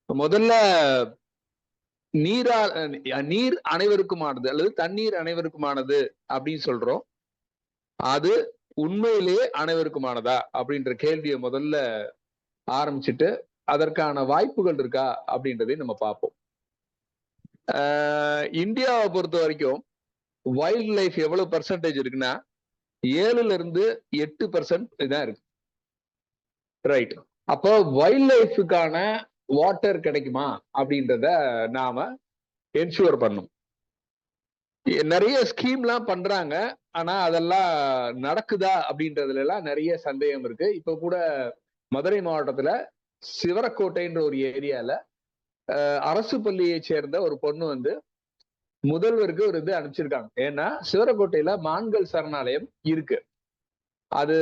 முதல்ல நீர் அனைவருக்குமானது அல்லது தண்ணீர் அனைவருக்குமானது அப்படின்னு சொல்றோம். அது உண்மையிலேயே அனைவருக்குமானதா அப்படின்ற கேள்வியை முதல்ல ஆரம்பிச்சுட்டு அதற்கான வாய்ப்புகள் இருக்கா அப்படின்றதை நம்ம பார்ப்போம். இந்தியாவை பொறுத்த வரைக்கும் வைல்ட் லைஃப் எவ்வளவு பர்சன்டேஜ் இருக்குன்னா 7% தான் இருக்கு. ரைட். அப்போ வைல்ட் லைஃபுக்கான வாட்டர் கிடைக்குமா அப்படின்றத நாம என்ஷூர் பண்ணும். நிறைய ஸ்கீம்லாம் பண்றாங்க, ஆனா அதெல்லாம் நடக்குதா அப்படின்றதுல எல்லாம் நிறைய சந்தேகம் இருக்கு. இப்ப கூட மதுரை மாவட்டத்துல சிவரக்கோட்டைன்ற ஒரு ஏரியால அரசு பள்ளியை சேர்ந்த ஒரு பொண்ணு வந்து முதல்வருக்கு ஒரு இது அனுப்பிச்சிருக்காங்க. ஏன்னா சிவரக்கோட்டையில மான்கள் சரணாலயம் இருக்கு. அது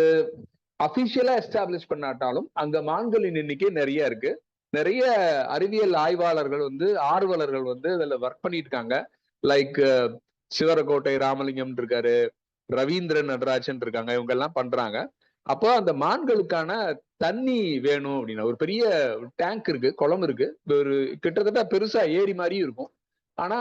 அபிஷியலா எஸ்டாப்ளிஷ் பண்ணாட்டாலும் அங்க மான்களின் எண்ணிக்கை நிறைய இருக்கு. நிறைய அறிவியல் ஆய்வாளர்கள் வந்து ஆர்வலர்கள் வந்து அதுல ஒர்க் பண்ணிட்டு இருக்காங்க. லைக் சிவரக்கோட்டை ராமலிங்கம் இருக்காரு, ரவீந்திரன் நடராஜன் இருக்காங்க. இவங்க எல்லாம் பண்றாங்க. அப்போ அந்த மான்களுக்கான தண்ணி வேணும் அப்படின்னா ஒரு பெரிய டேங்க் இருக்கு, குளம் இருக்கு, ஒரு கிட்டத்தட்ட பெருசா ஏரி மாதிரியும் இருக்கும். ஆனா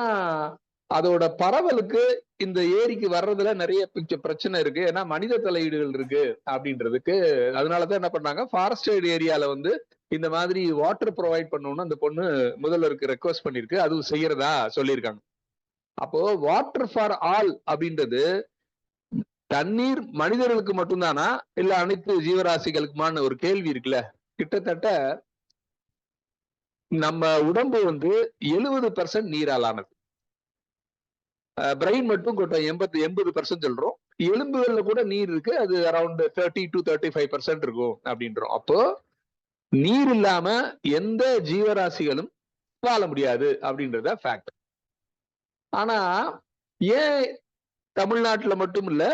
அதோட பரவலுக்கு இந்த ஏரிக்கு வர்றதுல நிறைய பிரச்சனை இருக்கு. ஏன்னா மனித தலையீடுகள் இருக்கு அப்படின்றதுக்கு. அதனாலதான் என்ன பண்ணாங்க, ஃபாரஸ்டட் ஏரியால வந்து இந்த மாதிரி வாட்டர் ப்ரொவைட் பண்ணணும்னு அந்த பொண்ணு முதல்வருக்கு ரெக்வஸ்ட் பண்ணிருக்கு. அதுவும் செய்யறதா சொல்லியிருக்காங்க. அப்போ வாட்டர் ஃபார் ஆல் அப்படின்றது தண்ணீர் மனிதர்களுக்கு மட்டும்தானா இல்ல அனைத்து ஜீவராசிகளுக்குமான ஒரு கேள்வி இருக்குல்ல. கிட்டத்தட்ட நம்ம உடம்பு வந்து 70% நீரால் ஆனது. பிரெயின் மட்டும் கொண்ட 80% சொல்றோம். எலும்புகள்ல கூட நீர் இருக்கு, அது அரௌண்ட் 30 to 35% இருக்கும் அப்படின்றோம். அப்போ நீர் இல்லாம எந்த ஜீவராசிகளும் வாழ முடியாது அப்படின்றத ஃபேக்ட். ஆனா ஏன் தமிழ்நாட்டுல மட்டும் இல்ல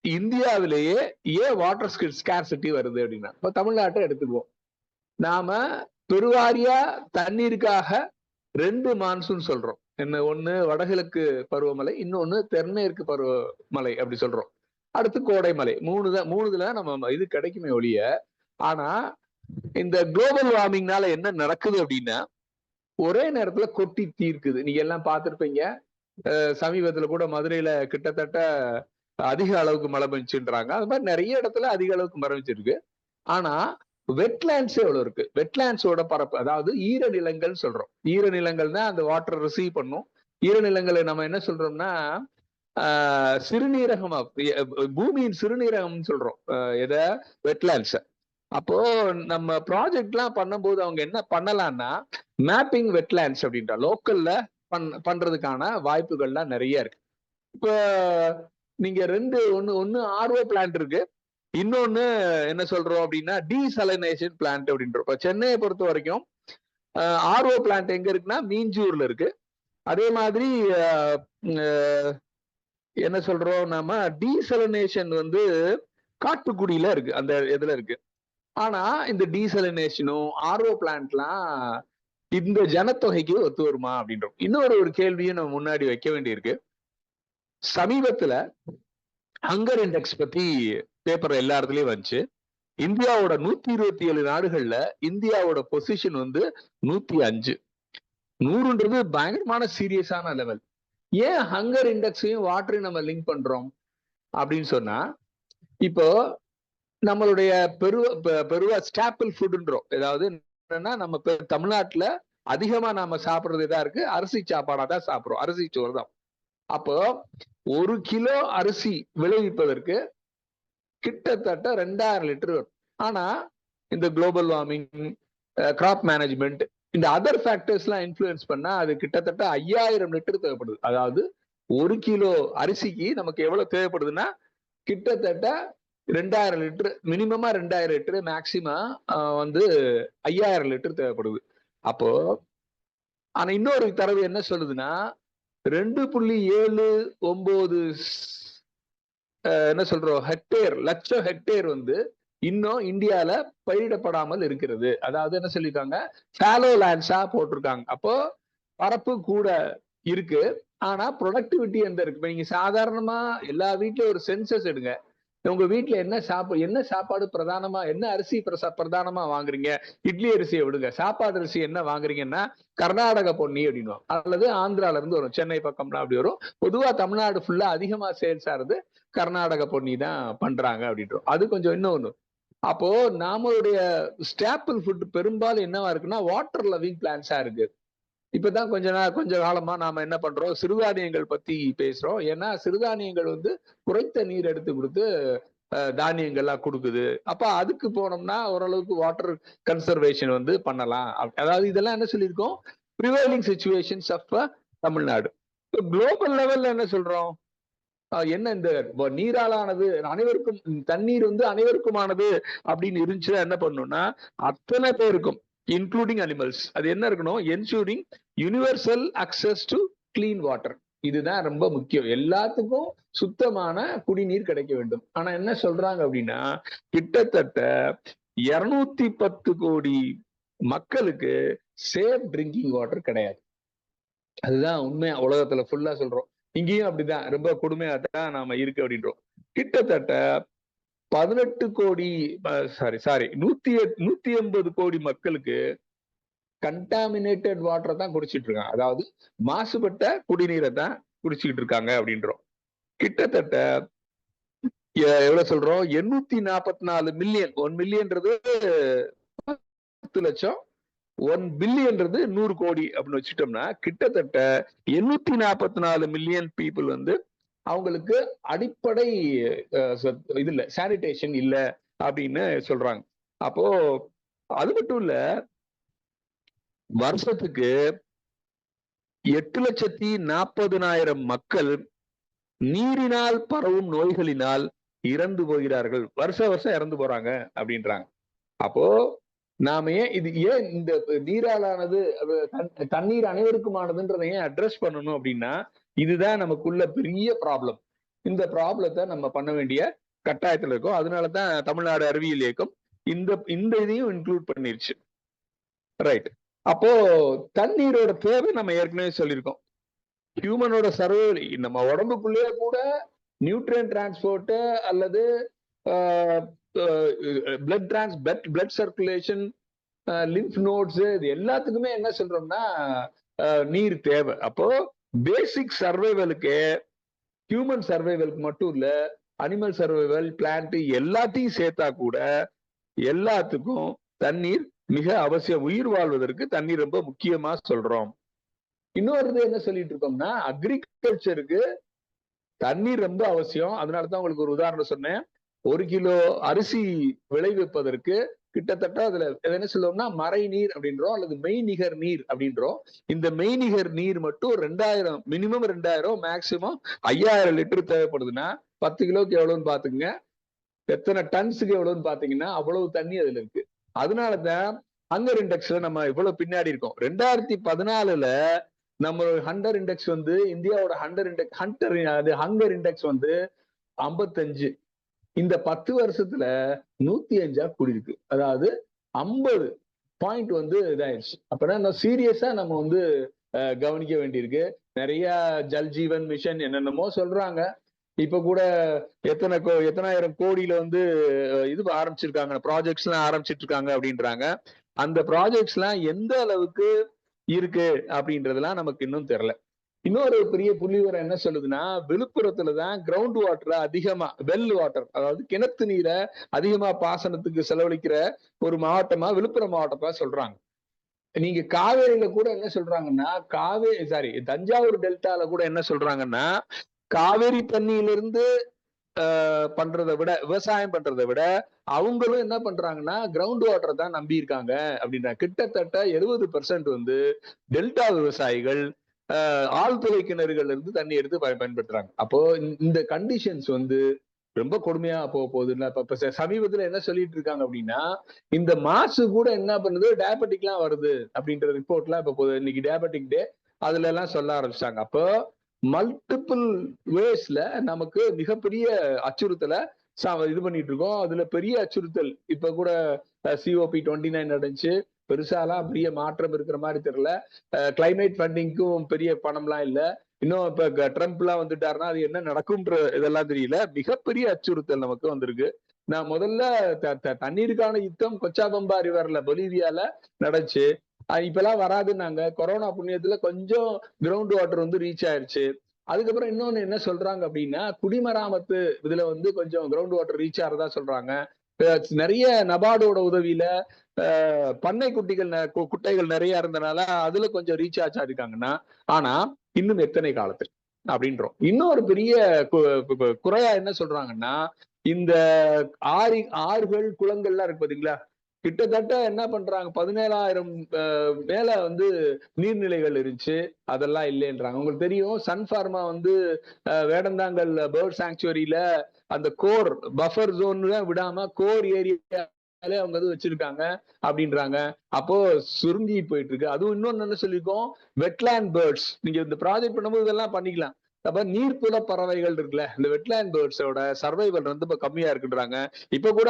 இந்தியாவிலேயே ஏன் வாட்டர் ஸ்கேர்சிட்டி வருது அப்படின்னா, இப்ப தமிழ்நாட்டை எடுத்துக்குவோம். நாம பெருவாரியா தண்ணீருக்காக 2 மான்சூன் சொல்றோம். என்ன, ஒண்ணு வடகிழக்கு பருவமழை, இன்னொன்னு தென்மேற்கு பருவமழை அப்படி சொல்றோம். அடுத்து கோடை மழை. மூணுதுல நம்ம இது கிடைக்குமே ஒழிய. ஆனா இந்த குளோபல் வார்மிங்னால என்ன நடக்குது அப்படின்னா ஒரே நேரத்துல கொட்டி தீர்க்குது. நீங்க எல்லாம் பார்த்திருப்பீங்க. சமீபத்துல கூட மதுரையில கிட்டத்தட்ட அதிக அளவுக்கு மழை பெஞ்சுன்றாங்க. அது மாதிரி நிறைய இடத்துல அதிக அளவுக்கு மழை பெஞ்சிருக்கு. ஆனா வெட்லேண்ட்ஸ் எவ்வளவு இருக்கு? வெட்லேண்ட்ஸோட பரப்பு, அதாவது ஈரநிலங்கள் சொல்றோம். ஈரநிலங்கள் தான் அந்த வாட்டர் ரிசீவ் பண்ணும். ஈரநிலங்களை நம்ம என்ன சொல்றோம்னா சிறுநீரகம், பூமியின் சிறுநீரகம் சொல்றோம். எத? வெட்லேண்ட்ஸ். அப்போ நம்ம ப்ராஜெக்ட் எல்லாம் பண்ணும்போது அவங்க என்ன பண்ணலாம்னா மேப்பிங் வெட்லேண்ட்ஸ் அப்படின்ற லோக்கல்ல பண்றதுக்கான வாய்ப்புகள்லாம் நிறைய இருக்கு. இப்போ நீங்க ஒன்னு ஆர்ஓ பிளான்ட் இருக்கு, இன்னொன்னு என்ன சொல்றோம் அப்படின்னா டீசலைனேஷன் பிளான்ட் அப்படின்றோம். இப்ப சென்னையை பொறுத்த வரைக்கும் ஆர்ஓ பிளான்ட் எங்க இருக்குன்னா மீஞ்சூர்ல இருக்கு. அதே மாதிரி என்ன சொல்றோம் நாம டீசலினேஷன் வந்து காட்டுக்குடியில இருக்கு, அந்த இதுல இருக்கு. ஆனா இந்த டீசலினேஷனும் ஆர்ஓ பிளான்ட்லாம் இந்த ஜனத்தொகைக்கு ஒத்து வருமா அப்படின்றோம். இன்னொரு கேள்வியும் நம்ம முன்னாடி வைக்க வேண்டியிருக்கு. சமீபத்துல ஹங்கர் இண்டெக்ஸ் பத்தி பேப்பர் எல்லா இடத்துலயும் வந்துச்சு. இந்தியாவோட 127 நாடுகள்ல இந்தியாவோட பொசிஷன் வந்து 105. 100ன்றது பயங்கரமான சீரியஸான லெவல். ஏன் ஹங்கர் இண்டெக்ஸையும் வாட்டரையும் நம்ம லிங்க் பண்றோம் அப்படின்னு சொன்னா, இப்போ நம்மளுடைய பெருவா ஸ்டாப்பிள் ஃபுட்ன்றோம். ஏதாவது என்னன்னா நம்ம தமிழ்நாட்டுல அதிகமா நாம சாப்பிடுறது இதா இருக்கு, அரிசி சாப்பாடா தான் சாப்பிடுறோம், அரிசி சோறு தான். அப்போ 1 கிலோ அரிசி விளைவிப்பதற்கு கிட்டத்தட்ட 2000 லிட்டர் வரும். ஆனா இந்த குளோபல் வார்மிங், கிராப் மேனேஜ்மெண்ட், இந்த அதர் ஃபேக்டர்ஸ் எல்லாம் இன்ஃபுளுன்ஸ் பண்ணா அது கிட்டத்தட்ட 5000 லிட்டர் தேவைப்படுது. அதாவது 1 கிலோ அரிசிக்கு நமக்கு எவ்வளவு தேவைப்படுதுன்னா கிட்டத்தட்ட 2000 லிட்டர், மினிமமா 2000 லிட்டர், மேக்சிமம் வந்து 5000 லிட்டர் தேவைப்படுது. அப்போ ஆனா இன்னொரு தரவு என்ன சொல்லுதுன்னா 2.79 என்ன சொல்றோம் லட்சம் ஹெக்டேர் வந்து இன்னும் இந்தியால பயிரிடப்படாமல் இருக்கிறது. அதாவது என்ன சொல்லியிருக்காங்க, ஃபாலோ லேண்ட்ஸா போட்டிருக்காங்க. அப்போ பரப்பு கூட இருக்கு, ஆனா ப்ரொடக்டிவிட்டி எந்த இருக்கு? நீங்க சாதாரணமா எல்லா வீட்லயும் ஒரு சென்சஸ் எடுங்க, உங்க வீட்டுல என்ன சாப்பாடு பிரதானமா, என்ன அரிசி பிரதானமா வாங்குறீங்க? இட்லி அரிசியை விடுங்க, சாப்பாடு அரிசி என்ன வாங்குறீங்கன்னா கர்நாடக பொன்னி அப்படின்னு, அல்லது ஆந்திரால இருந்து வரும், சென்னை பக்கம்லாம் அப்படி வரும். பொதுவா தமிழ்நாடு ஃபுல்லா அதிகமா சேல்ஸ் ஆகுது கர்நாடக பொன்னி தான் பண்றாங்க அப்படின்றோம். அது கொஞ்சம் இன்னொன்னு. அப்போ நாமளுடைய ஸ்டாப்பிள் ஃபுட் பெரும்பாலும் என்னவா இருக்குன்னா வாட்டர் லவிங் பிளான்ஸா இருக்கு. இப்பதான் கொஞ்ச காலமா நாம என்ன பண்றோம், சிறுதானியங்கள் பத்தி பேசுறோம். ஏன்னா சிறுதானியங்கள் வந்து குறைத்த நீர் எடுத்து கொடுத்து தானியங்கள்லாம் கொடுக்குது. அப்ப அதுக்கு போனோம்னா ஓரளவுக்கு வாட்டர் கன்சர்வேஷன் வந்து பண்ணலாம். அதாவது இதெல்லாம் என்ன சொல்லியிருக்கோம், prevailing situations of Tamil Nadu. Global லெவல்ல என்ன சொல்றோம், என்ன இந்த நீராலானது அனைவருக்கும், தண்ணீர் வந்து அனைவருக்குமானது அப்படின்னு இருந்துச்சுன்னா என்ன பண்ணணும்னா அத்தனை பேருக்கும் இன்க்ளூடிங் அனிமல்ஸ், அது என்ன இருக்கணும், ensuring universal access to clean water. இதுதான் ரொம்ப முக்கியம். எல்லாத்துக்கும் சுத்தமான குடிநீர் கிடைக்க வேண்டும். ஆனா என்ன சொல்றாங்க அப்படின்னா கிட்டத்தட்ட 210 கோடி மக்களுக்கு சேஃப் ட்ரிங்கிங் வாட்டர் கிடையாது. அதுதான் உண்மையா உலகத்துல ஃபுல்லா சொல்றோம். இங்கேயும் அப்படிதான் ரொம்ப கொடுமையா தான் நாம இருக்கு அப்படின்றோம். கிட்டத்தட்ட 18 கோடி, சாரி 180 கோடி மக்களுக்கு கண்டாமினேட்டட் வாட்டரை தான் குடிச்சிட்டு இருக்காங்க. அதாவது மாசுபட்ட குடிநீரை தான் குடிச்சுக்கிட்டு இருக்காங்க அப்படின்றோம். கிட்டத்தட்ட எவ்வளவு சொல்றோம், 844 மில்லியன், 1 மில்லியன்றது 10 லட்சம், 1 பில்லியன்றது 100 கோடி அப்படின்னு வச்சுட்டோம்னா கிட்டத்தட்ட 844 மில்லியன் பீப்புள் வந்து அவங்களுக்கு அடிப்படை இது இல்ல, சானிடேஷன் இல்ல அப்படின்னு சொல்றாங்க. அப்போ அது மட்டும் இல்ல, வருஷத்துக்கு 8,40,000 மக்கள் நீரினால் பரவும் நோய்களினால் இறந்து போகிறார்கள். வருஷம் இறந்து போறாங்க அப்படின்றாங்க. அப்போ நாம ஏன் இந்த நீராலானது தண்ணீர் அனைவருக்குமானதுன்றதை ஏன் அட்ரஸ் பண்ணணும் அப்படின்னா இதுதான் நமக்குள்ள பெரிய ப்ராப்ளம். இந்த ப்ராப்ளத்தை நம்ம பண்ண வேண்டிய கட்டாயத்துல இருக்கும். அதனாலதான் தமிழ்நாடு அறிவியல் இயக்கம் இந்த இதையும் இன்க்ளூட் பண்ணிருச்சு. ரைட். அப்போ தண்ணீரோட தேவை நம்ம ஏற்கனவே சொல்லியிருக்கோம். ஹியூமனோட சர்வைவல், நம்ம உடம்புக்குள்ளேயே கூட நியூட்ரியன் டிரான்ஸ்போர்ட் அல்லது பிளட் சர்க்குலேஷன், லிம்ப் நோட்ஸ், இது எல்லாத்துக்குமே என்ன சொல்றோம்னா நீர் தேவை. அப்போ பேசிக் சர்வைவலுக்கு, ஹியூமன் சர்வைவலுக்கு மட்டும் இல்ல, அனிமல் சர்வைவல், பிளான்ட் எல்லாத்தையும் சேர்த்தா கூட எல்லாத்துக்கும் தண்ணீர் மிக அவசியம். உயிர் வாழ்வதற்கு தண்ணீர் ரொம்ப முக்கியமா சொல்றோம். இன்னொரு என்ன சொல்லிட்டு இருக்கோம்னா அக்ரிகல்ச்சருக்கு தண்ணீர் ரொம்ப அவசியம். அதனாலதான் உங்களுக்கு ஒரு உதாரணம் சொன்னேன். 1 கிலோ அரிசி விளைவிப்பதற்கு கிட்டத்தட்ட அதுல என்ன சொல்லுவோம்னா மறை நீர் அப்படின்றோம், அல்லது மெய்நிகர் நீர் அப்படின்றோம். இந்த மெய்நிகர் நீர் மட்டும் 2000, மினிமம் 2000, மேக்சிமம் 5000 லிட்டர் தேவைப்படுதுன்னா 10 கிலோக்கு எவ்வளவுன்னு பாத்துங்க, எத்தனை டன்ஸுக்கு எவ்வளவுன்னு பாத்தீங்கன்னா அவ்வளவு தண்ணி அதுல இருக்கு. அதனாலதான் ஹங்கர் இண்டெக்ஸ்ல நம்ம இவ்வளவு பின்னாடி இருக்கோம். 2014ல நம்ம ஹண்டர் இண்டெக்ஸ் வந்து இந்தியாவோட ஹங்கர் இண்டெக்ஸ் வந்து 55. இந்த 10 வருஷத்துல 105 கூடியிருக்கு. அதாவது 50 பாயிண்ட் வந்து இதாயிருச்சு. அப்பதான் சீரியஸா நம்ம வந்து கவனிக்க வேண்டியிருக்கு. நிறைய ஜல் ஜீவன் மிஷன் என்னென்னமோ சொல்றாங்க. இப்ப கூட எத்தனாயிரம் கோடியில வந்து இது ஆரம்பிச்சிருக்காங்க, ப்ராஜெக்ட்ஸ் எல்லாம் ஆரம்பிச்சிட்டு இருக்காங்க அப்படின்றாங்க. அந்த ப்ராஜெக்ட்ஸ் எல்லாம் எந்த அளவுக்கு இருக்கு அப்படின்றதெல்லாம் நமக்கு இன்னும் தெரியல. இன்னொரு பெரிய புள்ளிவரம் என்ன சொல்லுதுன்னா விழுப்புரத்துலதான் கிரவுண்ட் வாட்டர் அதிகமா, வெல் வாட்டர், அதாவது கிணத்து நீரை அதிகமா பாசனத்துக்கு செலவழிக்கிற ஒரு மாவட்டமா விழுப்புரம் மாவட்டமா சொல்றாங்க. நீங்க காவேரியில கூட என்ன சொல்றாங்கன்னா தஞ்சாவூர் டெல்டால கூட என்ன சொல்றாங்கன்னா காவேரி தண்ணியிலிருந்து பண்றதை விட, விவசாயம் பண்றதை விட அவங்களும் என்ன பண்றாங்கன்னா கிரவுண்ட் வாட்டரை தான் நம்பி இருக்காங்க அப்படின்னா. கிட்டத்தட்ட 70% வந்து டெல்டா விவசாயிகள் ஆழ்துளை கிணறுகள்ல இருந்து தண்ணி எடுத்து பயன்படுத்துறாங்க. அப்போ இந்த கண்டிஷன்ஸ் வந்து ரொம்ப கொடுமையா போகுது. இப்ப சமீபத்துல என்ன சொல்லிட்டு இருக்காங்க அப்படின்னா இந்த மாசு கூட என்ன பண்ணுது, டயபெட்டிக் எல்லாம் வருது அப்படின்ற ரிப்போர்ட் எல்லாம் இப்ப இன்னைக்கு டயபெட்டிக் டே, அதுல எல்லாம் சொல்ல ஆரம்பிச்சாங்க. அப்போ மல்டிபிள் வேஸ்ல நமக்கு மிகப்பெரிய அச்சுறுத்தலை இது பண்ணிட்டு இருக்கோம். அதுல பெரிய அச்சுறுத்தல் இப்ப கூட COP29 நடந்துச்சு. பெருசாலாம் பெரிய மாற்றம் இருக்கிற மாதிரி தெரியல. கிளைமேட் ஃபண்டிங்க்கும் பெரிய பணம்லாம் இல்லை. இன்னும் இப்ப ட்ரம்ப் எல்லாம் வந்துட்டாருன்னா அது என்ன நடக்கும்ன்ற இதெல்லாம் தெரியல. மிகப்பெரிய அச்சுறுத்தல் நமக்கு வந்திருக்கு. நான் முதல்ல தண்ணீருக்கான யுத்தம் கொச்சாபம்பா ரிவர்ல பொலிவியால நடந்துச்சு. இப்பெல்லாம் வராதுன்னாங்க. கொரோனா புண்ணியத்துல கொஞ்சம் கிரவுண்ட் வாட்டர் வந்து ரீச் ஆயிருச்சு. அதுக்கப்புறம் இன்னொன்னு என்ன சொல்றாங்க அப்படின்னா, குடிமராமத்து இதுல வந்து கொஞ்சம் கிரவுண்ட் வாட்டர் ரீச் ஆறதா சொல்றாங்க. நிறைய நபார்டோட உதவியில பண்ணை குட்டைகள் நிறைய இருந்தனால அதுல கொஞ்சம் ரீசார்ஜ் ஆயிருக்காங்கன்னா, ஆனா இன்னும் எத்தனை காலத்தில் அப்படின்றோம். இன்னொரு பெரிய குறையா என்ன சொல்றாங்கன்னா, இந்த ஆறுகள் குளங்கள்லாம் இருக்கு பாத்தீங்களா, கிட்டத்தட்ட என்ன பண்றாங்க, 17,000 மேல வந்து நீர்நிலைகள் இருந்துச்சு, அதெல்லாம் இல்லைன்றாங்க. உங்களுக்கு தெரியும் சன் ஃபார்மா வந்து வேடந்தாங்கல் பேர்ட் சாங்சுவரியில அந்த கோர் பஃபர் ஜோன் விடாம கோர் ஏரியா அவங்க வச்சிருக்காங்க அப்படின்றாங்க. அப்போ சுருங்கி போயிட்டு இருக்கு. அதுவும் இன்னொன்னு என்ன சொல்லிருக்கோம், வெட்லேண்ட் பேர்ட்ஸ். நீங்க இந்த ப்ராஜெக்ட் பண்ணும்போது இதெல்லாம் பண்ணிக்கலாம். அப்ப நீர்ப்புல பறவைகள் இருக்குல்ல, இந்த வெட்லேண்ட் பேர்ட்ஸோட சர்வைவல் வந்து இப்ப கம்மியா இருக்குன்றாங்க. இப்ப கூட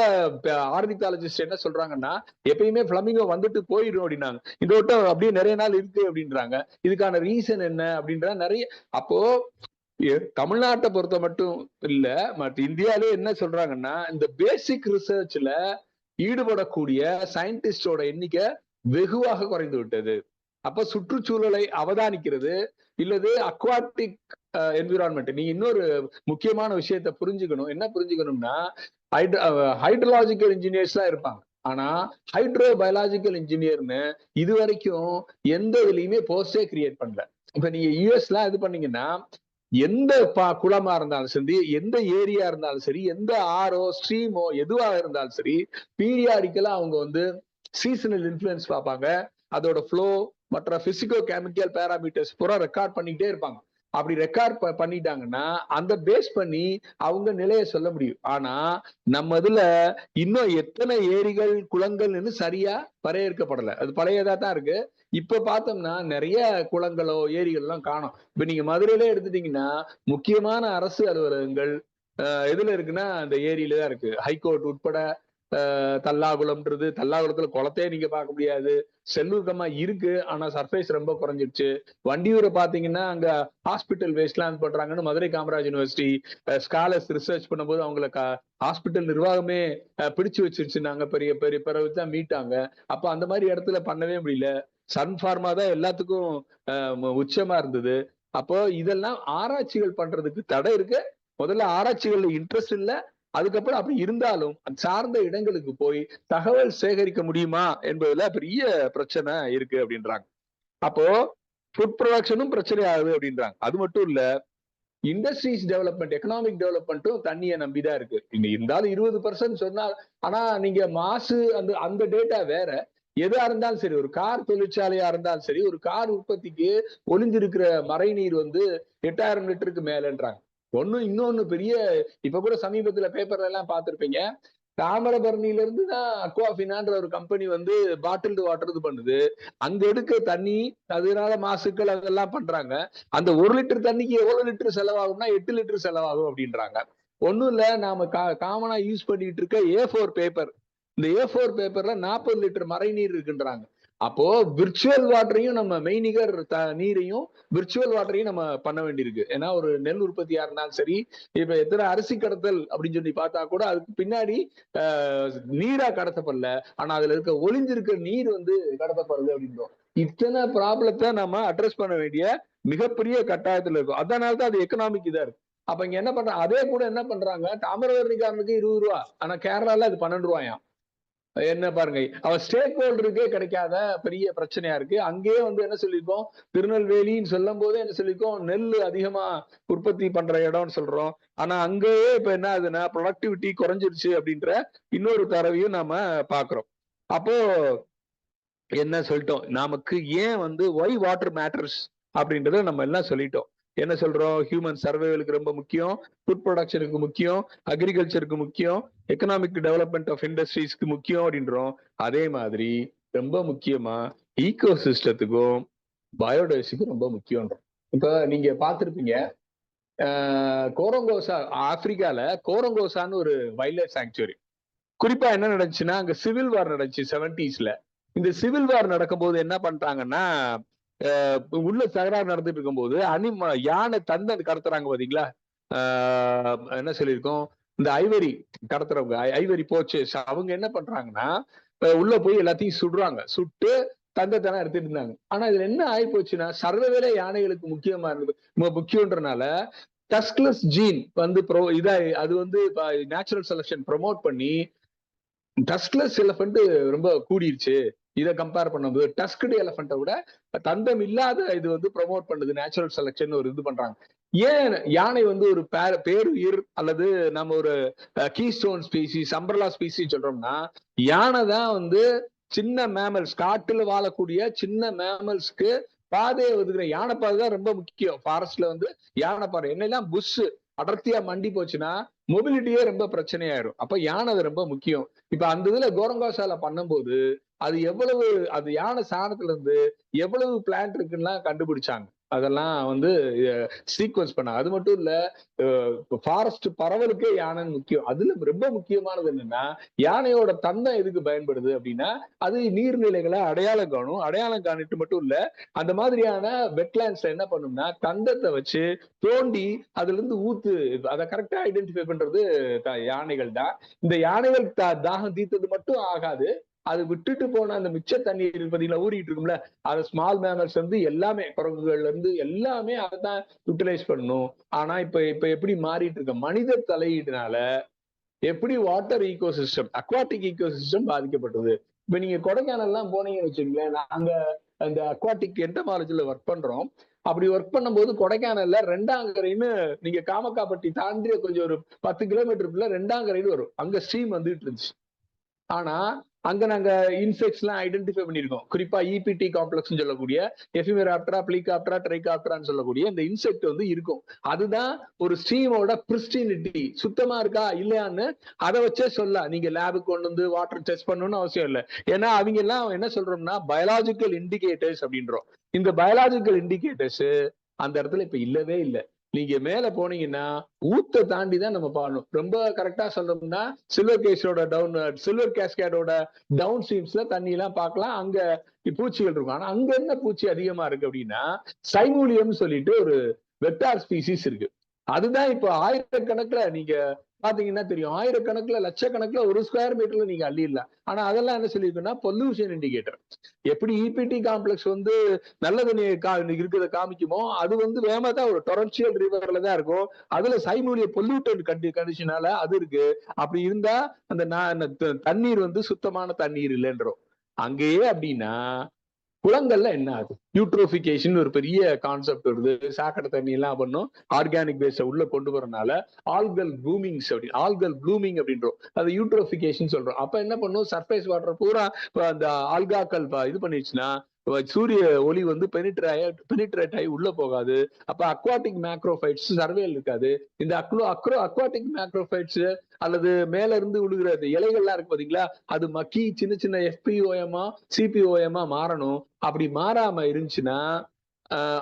ஆர்னித்தாலஜிஸ்ட் என்ன சொல்றாங்கன்னா, எப்பயுமே பிளமிங்கோ வந்துட்டு போயிடும் அப்படின்னாங்க. இந்த வட்டம் அப்படியே நிறைய நாள் இருக்கு அப்படின்றாங்க. இதுக்கான ரீசன் என்ன அப்படின்ற நிறைய. அப்போ தமிழ்நாட்டை பொறுத்த மட்டும் இல்ல, மற்ற இந்தியாவிலே என்ன சொல்றாங்கன்னா, இந்த பேசிக் ரிசர்ச்ல ஈடுபடக்கூடிய சயின்டிஸ்டோட எண்ணிக்கை வெகுவாக குறைந்து விட்டது. அப்ப சுற்றுச்சூழலை அவதானிக்கிறது இல்லது அக்வாட்டிக் என்விரான்மெண்ட். நீங்க இன்னொரு முக்கியமான விஷயத்த புரிஞ்சுக்கணும். என்ன புரிஞ்சுக்கணும்னா, ஹைட்ரோலாஜிக்கல் இன்ஜினியர்ஸ் தான் இருப்பாங்க. ஆனா ஹைட்ரோபயாலஜிக்கல் இன்ஜினியர்னு இது வரைக்கும் எந்த இதுலயுமே போஸ்டே கிரியேட் பண்ணல. இப்ப நீங்க யூஎஸ்லாம் இது பண்ணீங்கன்னா, எந்த குளமா இருந்தாலும் சரி, எந்த ஏரியா இருந்தாலும் சரி, எந்த ஆறோ ஸ்ட்ரீமோ எதுவாக இருந்தாலும் சரி, பீரியாடிக்கலா அவங்க வந்து சீசனல் இன்ஃபுளுன்ஸ் பார்ப்பாங்க. அதோட ஃப்ளோ மற்ற பிசிக்கோ கெமிக்கல் பேராமீட்டர்ஸ் பூரா ரெக்கார்ட் பண்ணிக்கிட்டே இருப்பாங்க. அப்படி ரெக்கார்ட் பண்ணிட்டாங்கன்னா அந்த பேஸ் பண்ணி அவங்க நிலையை சொல்ல முடியும். ஆனா நம்ம இதுல இன்னும் எத்தனை ஏரிகள் குளங்கள்னு சரியா வரையறுக்கப்படலை. அது பழையதா தான் இருக்கு. இப்ப பார்த்தோம்னா நிறைய குளங்களோ ஏரிகள் எல்லாம் காணும். இப்ப நீங்க மதுரையில எடுத்துட்டீங்கன்னா முக்கியமான அரசு அலுவலகங்கள் எதுல இருக்குன்னா அந்த ஏரியில தான் இருக்கு. ஹைகோர்ட் உட்பட தல்லாகுளம்ன்றது, தல்லாகுளத்துல குளத்தையே நீங்க பார்க்க முடியாது. செல்லூர்கமா இருக்கு, ஆனா சர்ஃபேஸ் ரொம்ப குறைஞ்சிருச்சு. வண்டியூரை பாத்தீங்கன்னா அங்க ஹாஸ்பிட்டல் வேஸ்ட்லாம் பண்றாங்கன்னு Madurai Kamaraj university scholars research பண்ணும்போது அவங்களுக்கு ஹாஸ்பிட்டல் நிர்வாகமே பிடிச்சு வச்சிருச்சுன்னாங்க. பெரிய பெரிய பிறகுதான் மீட்டாங்க. அப்ப அந்த மாதிரி இடத்துல பண்ணவே முடியல. சன் ஃபார்மா தான் எல்லாத்துக்கும் உச்சமா இருந்தது. அப்போ இதெல்லாம் ஆராய்ச்சிகள் பண்றதுக்கு தடை இருக்கு. முதல்ல ஆராய்ச்சிகள்ல இன்ட்ரெஸ்ட் இல்ல. அதுக்கப்புறம் அப்படி இருந்தாலும் சார்ந்த இடங்களுக்கு போய் தகவல் சேகரிக்க முடியுமா என்பதுல பெரிய பிரச்சனை இருக்கு அப்படின்றாங்க. அப்போ ஃபுட் ப்ரொடக்ஷனும் பிரச்சனை ஆகுது அப்படின்றாங்க. அது மட்டும் இல்ல, இண்டஸ்ட்ரீஸ் டெவலப்மெண்ட், எக்கனாமிக் டெவலப்மெண்ட்டும் தண்ணியை நம்பிதான் இருக்கு. இங்க இருந்தாலும் 20% சொன்னால், ஆனா நீங்க மாசு அந்த அந்த டேட்டா வேற. எதா இருந்தாலும் சரி, ஒரு கார் தொழிற்சாலையா இருந்தாலும் சரி, ஒரு கார் உற்பத்திக்கு ஒளிஞ்சிருக்கிற மழை நீர் வந்து 8,000 லிட்டருக்கு மேலன்றாங்க. இன்னொன்னு பெரிய, இப்ப கூட சமீபத்துல பேப்பர்ல எல்லாம் பார்த்திருப்பீங்க, தாமிரபரணியில இருந்து தான் அக்வாஃபினான்ற ஒரு கம்பெனி வந்து பாட்டில்டு வாட்டர் இது பண்ணுது. அங்க எடுக்க தண்ணி, அதனால மாசுக்கள் அதெல்லாம் பண்றாங்க. அந்த 1 லிட்டர் தண்ணிக்கு எவ்வளவு லிட்டர் செலவாகும்னா 8 லிட்டர் செலவாகும் அப்படின்றாங்க. ஒண்ணும் இல்ல, நாம காமனா யூஸ் பண்ணிட்டு இருக்க A4 பேப்பர், இந்த A4 பேப்பர்ல 40 லிட்டர் மழை நீர் இருக்குன்றாங்க. அப்போ விர்ச்சுவல் வாட்டரையும் நம்ம மெய்நிகர் நீரையும் விர்ச்சுவல் வாட்டரையும் நம்ம பண்ண வேண்டியிருக்கு. ஏன்னா ஒரு நெல் உற்பத்தியா இருந்தாலும் சரி, இப்ப எத்தனை அரிசி கடத்தல் அப்படின்னு சொல்லி பார்த்தா கூட அதுக்கு பின்னாடி நீரா கடத்தப்படல, ஆனா அதுல இருக்க ஒளிஞ்சிருக்க நீர் வந்து கடத்தப்படுது அப்படின்றோம். இத்தனை ப்ராப்ளத்தை நம்ம அட்ரஸ் பண்ண வேண்டிய மிகப்பெரிய கட்டாயத்துல இருக்கும். அதனாலதான் அது எக்கனாமிக் இதா இருக்கு. அப்ப இங்க என்ன பண்றாங்க, அதே கூட என்ன பண்றாங்க, தாமிரபரணிக்காரனுக்கு 20 ரூபா, ஆனா கேரளால அது 12 ரூபாயாம். என்ன பாருங்க, அவன் ஸ்டேக் ஹோல்டருக்கே கிடைக்காத பெரிய பிரச்சனையா இருக்கு. அங்கேயே வந்து என்ன சொல்லியிருக்கோம், திருநெல்வேலின்னு சொல்லும் போதே என்ன சொல்லியிருக்கோம், நெல் அதிகமா உற்பத்தி பண்ற இடம்னு சொல்றோம். ஆனா அங்கேயே இப்ப என்ன ஆகுதுன்னா ப்ரொடக்டிவிட்டி குறைஞ்சிருச்சு அப்படின்ற இன்னொரு தரவையும் நாம பாக்குறோம். அப்போ என்ன சொல்லிட்டோம், நமக்கு ஏன் வந்து ஒய் வாட்டர் மேட்டர்ஸ் அப்படின்றத நம்ம எல்லாம் சொல்லிட்டோம். என்ன சொல்றோம், ஹியூமன் சர்வைவலுக்கு ரொம்ப முக்கியம், ஃபுட் ப்ரொடக்ஷனுக்கு முக்கியம், அக்ரிகல்ச்சருக்கு முக்கியம், எக்கனாமிக் டெவலப்மெண்ட் ஆஃப் இண்டஸ்ட்ரீஸ்க்கு முக்கியம் அப்படின்றோம். அதே மாதிரி ரொம்ப முக்கியமா ஈகோ சிஸ்டத்துக்கும் பயோடைவர்சிட்டிக்கும் ரொம்ப முக்கியம்ன்றோம். இப்ப நீங்க பார்த்திருப்பீங்க, கோரங்கோசா, ஆப்பிரிக்கால கோரங்கோசான்னு ஒரு வைல்ட் லைஃப் சாங்சுவரி. குறிப்பா என்ன நடந்துச்சுன்னா, அங்க சிவில் வார் நடந்துச்சு 70s. இந்த சிவில் வார் நடக்கும்போது என்ன பண்றாங்கன்னா, உள்ள தகராறு நடந்துட்டு இருக்கும்போது யானை தந்தை கடத்துறாங்க பாத்தீங்களா? என்ன சொல்லியிருக்கோம், இந்த ஐவரி கடத்துறவங்க, ஐவரி போச்சு, அவங்க என்ன பண்றாங்கன்னா உள்ள போய் எல்லாத்தையும் சுடுறாங்க. சுட்டு தங்கத்தெல்லாம் எடுத்துட்டு இருந்தாங்க. ஆனா இதுல என்ன ஆகி போச்சுன்னா, சர்வவேளை யானைகளுக்கு முக்கியமா இருந்தது, முக்கியன்றனால டஸ்க்லெஸ் ஜீன் வந்து அது வந்து நேச்சுரல் செலக்ஷன் ப்ரொமோட் பண்ணி டஸ்க்லெஸ் எலிஃபண்ட் ரொம்ப கூடிருச்சு. இதை கம்பேர் பண்ணும்போது டஸ்க்டு எலிஃபண்ட்டை விட தந்தம் இல்லாத இது வந்து ப்ரொமோட் பண்ணுது, நேச்சுரல் செலக்ஷன் ஒரு இது பண்றாங்க. ஏன் யானை வந்து ஒரு பேருயிர் அல்லது நம்ம ஒரு கீஸ்டோன் ஸ்பீசிஸ், அம்பர்லா ஸ்பீசிஸ் சொல்றோம்னா, யானை தான் வந்து சின்ன மேமல்ஸ், காட்டுல வாழக்கூடிய சின்ன மேமல்ஸ்க்கு பாதையை ஒதுக்குற யானை பாதை தான் ரொம்ப முக்கியம். ஃபாரஸ்ட்ல வந்து யானை பாதை என்னெல்லாம் புஷ் அடர்த்தியா மண்டி போச்சுன்னா மொபிலிட்டியே ரொம்ப பிரச்சனையாயிரும். அப்ப யானை அது ரொம்ப முக்கியம். இப்ப அந்த இதுல கோரங்காசால பண்ணும்போது அது எவ்வளவு, அது யானை சாணத்துல இருந்து எவ்வளவு பிளான்ட் இருக்குன்னா கண்டுபிடிச்சாங்க. அதெல்லாம் வந்து சீக்வன்ஸ் பண்ணாங்க. அது மட்டும் இல்ல, ஃபாரஸ்ட் பரவலுக்கே யானை முக்கியம். அதுல ரொம்ப முக்கியமானது என்னன்னா, யானையோட தந்தம் எதுக்கு பயன்படுது அப்படின்னா, அது நீர்நிலைகளை அடையாளம் காணும். அடையாளம் காணிட்டு மட்டும் இல்ல, அந்த மாதிரியான வெட்லேண்ட்ஸ்ல என்ன பண்ணும்னா தந்தத்தை வச்சு தோண்டி அதுல இருந்து ஊத்து, அதை கரெக்டா ஐடென்டிஃபை பண்றது யானைகள் தான். இந்த யானைகள் தாகம் தீர்த்தது மட்டும் ஆகாது, அது விட்டுட்டு போன அந்த மிச்ச தண்ணீர் பார்த்தீங்களா ஊறிட்டு இருக்கும்ல, அது ஸ்மால் மேமல்ஸ் வந்து எல்லாமே, குரங்குகள்ல இருந்து எல்லாமே அதை தான் யூட்டிலைஸ் பண்ணும். ஆனா இப்ப இப்ப எப்படி மாறிட்டு இருக்க மனித தலையீடுனால எப்படி வாட்டர் ஈகோசிஸ்டம், அக்வாட்டிக் ஈகோசிஸ்டம் பாதிக்கப்பட்டது. இப்ப நீங்க கொடைக்கானல்லாம் போனீங்கன்னு வச்சுக்கீங்களேன், நாங்க அந்த அக்வாட்டிக் என்டமாலஜில ஒர்க் பண்றோம். அப்படி ஒர்க் பண்ணும்போது கொடைக்கானல்ல ரெண்டாங்கரைன்னு, நீங்க காமக்காப்பட்டி தாண்டி கொஞ்சம் ஒரு 10 கிலோமீட்டருக்குள்ள ரெண்டாங்கரைன்னு வரும், அங்க ஸ்ட்ரீம் வந்துட்டு இருந்துச்சு. ஆனா அங்க நாங்க இன்செக்ட்ஸ் எல்லாம் ஐடென்டிஃபை பண்ணிருக்கோம். குறிப்பா இபிடி காம்ப்ளெக்ஸ் சொல்லக்கூடிய எஃபிமெராப்டரா, பிளிகாப்டரா, ட்ரைகாப்டரான்னு சொல்லக்கூடிய இந்த இன்செக்ட் வந்து இருக்கும். அதுதான் ஒரு ஸ்ட்ரீமோட பிரிஸ்டினிட்டி, சுத்தமா இருக்கா இல்லையான்னு அதை வச்சே சொல்ல. நீங்க லேபுக்கு கொண்டு வந்து வாட்டர் டெஸ்ட் பண்ணணும்னு அவசியம் இல்லை. ஏன்னா அவங்க எல்லாம் என்ன சொல்றோம்னா பயாலஜிக்கல் இண்டிகேட்டர்ஸ் அப்படின்றோம். இந்த பயாலஜிக்கல் இண்டிகேட்டர்ஸ் அந்த இடத்துல இப்ப இல்லவே இல்லை. நீங்க மேல போனீங்கன்னா ஊத்த தாண்டி தான் நம்ம பாடணும். ரொம்ப கரெக்டா சொல்லணும்னா சில்வர் கேஸ்கேடோட டவுன் ஸ்ட்ரீம்ஸ்ல தண்ணி எல்லாம் பார்க்கலாம், அங்க பூச்சிகள் இருக்கும். ஆனா அங்க என்ன பூச்சி அதிகமா இருக்கு அப்படின்னா சைமூலியம் சொல்லிட்டு ஒரு வெக்டார் ஸ்பீசிஸ் இருக்கு. அதுதான் இப்போ ஆயிரக்கணக்கில் நீங்க பாத்தீங்கன்னா தெரியும், ஆயிரக்கணக்குல லட்சக்கணக்குல ஒரு ஸ்கொயர் மீட்டர்ல நீங்க அள்ளிடலாம். ஆனா அதெல்லாம் என்ன சொல்லியிருக்குன்னா பொல்யூஷன் இண்டிகேட்டர். எப்படி இபிடி காம்ப்ளெக்ஸ் வந்து நல்ல தண்ணி இருக்கிறத காமிக்குமோ, அது வந்து வேகமாதான் ஒரு டொரன்சியல் ரிவர்ல தான் இருக்கும். அதுல சைமூலிய பொல்யூட்டட் கண்டிஷனால அது இருக்கு. அப்படி இருந்தா அந்த தண்ணீர் வந்து சுத்தமான தண்ணீர் இல்லைன்றோம். அங்கேயே அப்படின்னா குளங்கள்ல என்ன ஆகுது, யூட்ரோபிகேஷன் ஒரு பெரிய கான்செப்ட் வருது. சாக்கடை தண்ணி எல்லாம் பண்ணும், ஆர்கானிக் பேஸ உள்ள கொண்டு வரனால ஆல்கல் ப்ளூமிங்ஸ் ஆல்கல் ப்ளூமிங் அப்படின்றோம், அது யூட்ரோபிகேஷன் சொல்றோம். அப்ப என்ன பண்ணும், சர்ஃபேஸ் வாட்டர் பூரா அந்த ஆல்காக்கள் இது பண்ணிடுச்சுன்னா சூரிய ஒளி வந்து பெனிட்ரேட் ஆகி உள்ள போகாது. அப்ப அக்வாட்டிக் மேக்ரோஃபைட்ஸ் சர்வேல் இருக்காது. இந்த அக்வாட்டிக் மேக்ரோஃபைட்ஸ் அல்லது மேல இருந்து விழுகிற இலைகள்லாம் இருக்கு பாத்தீங்களா, அது மக்கி சின்ன சின்ன எஃபிஓஎம்மா சிபிஓஎம்மா மாறணும். அப்படி மாறாம இருந்துச்சுன்னா,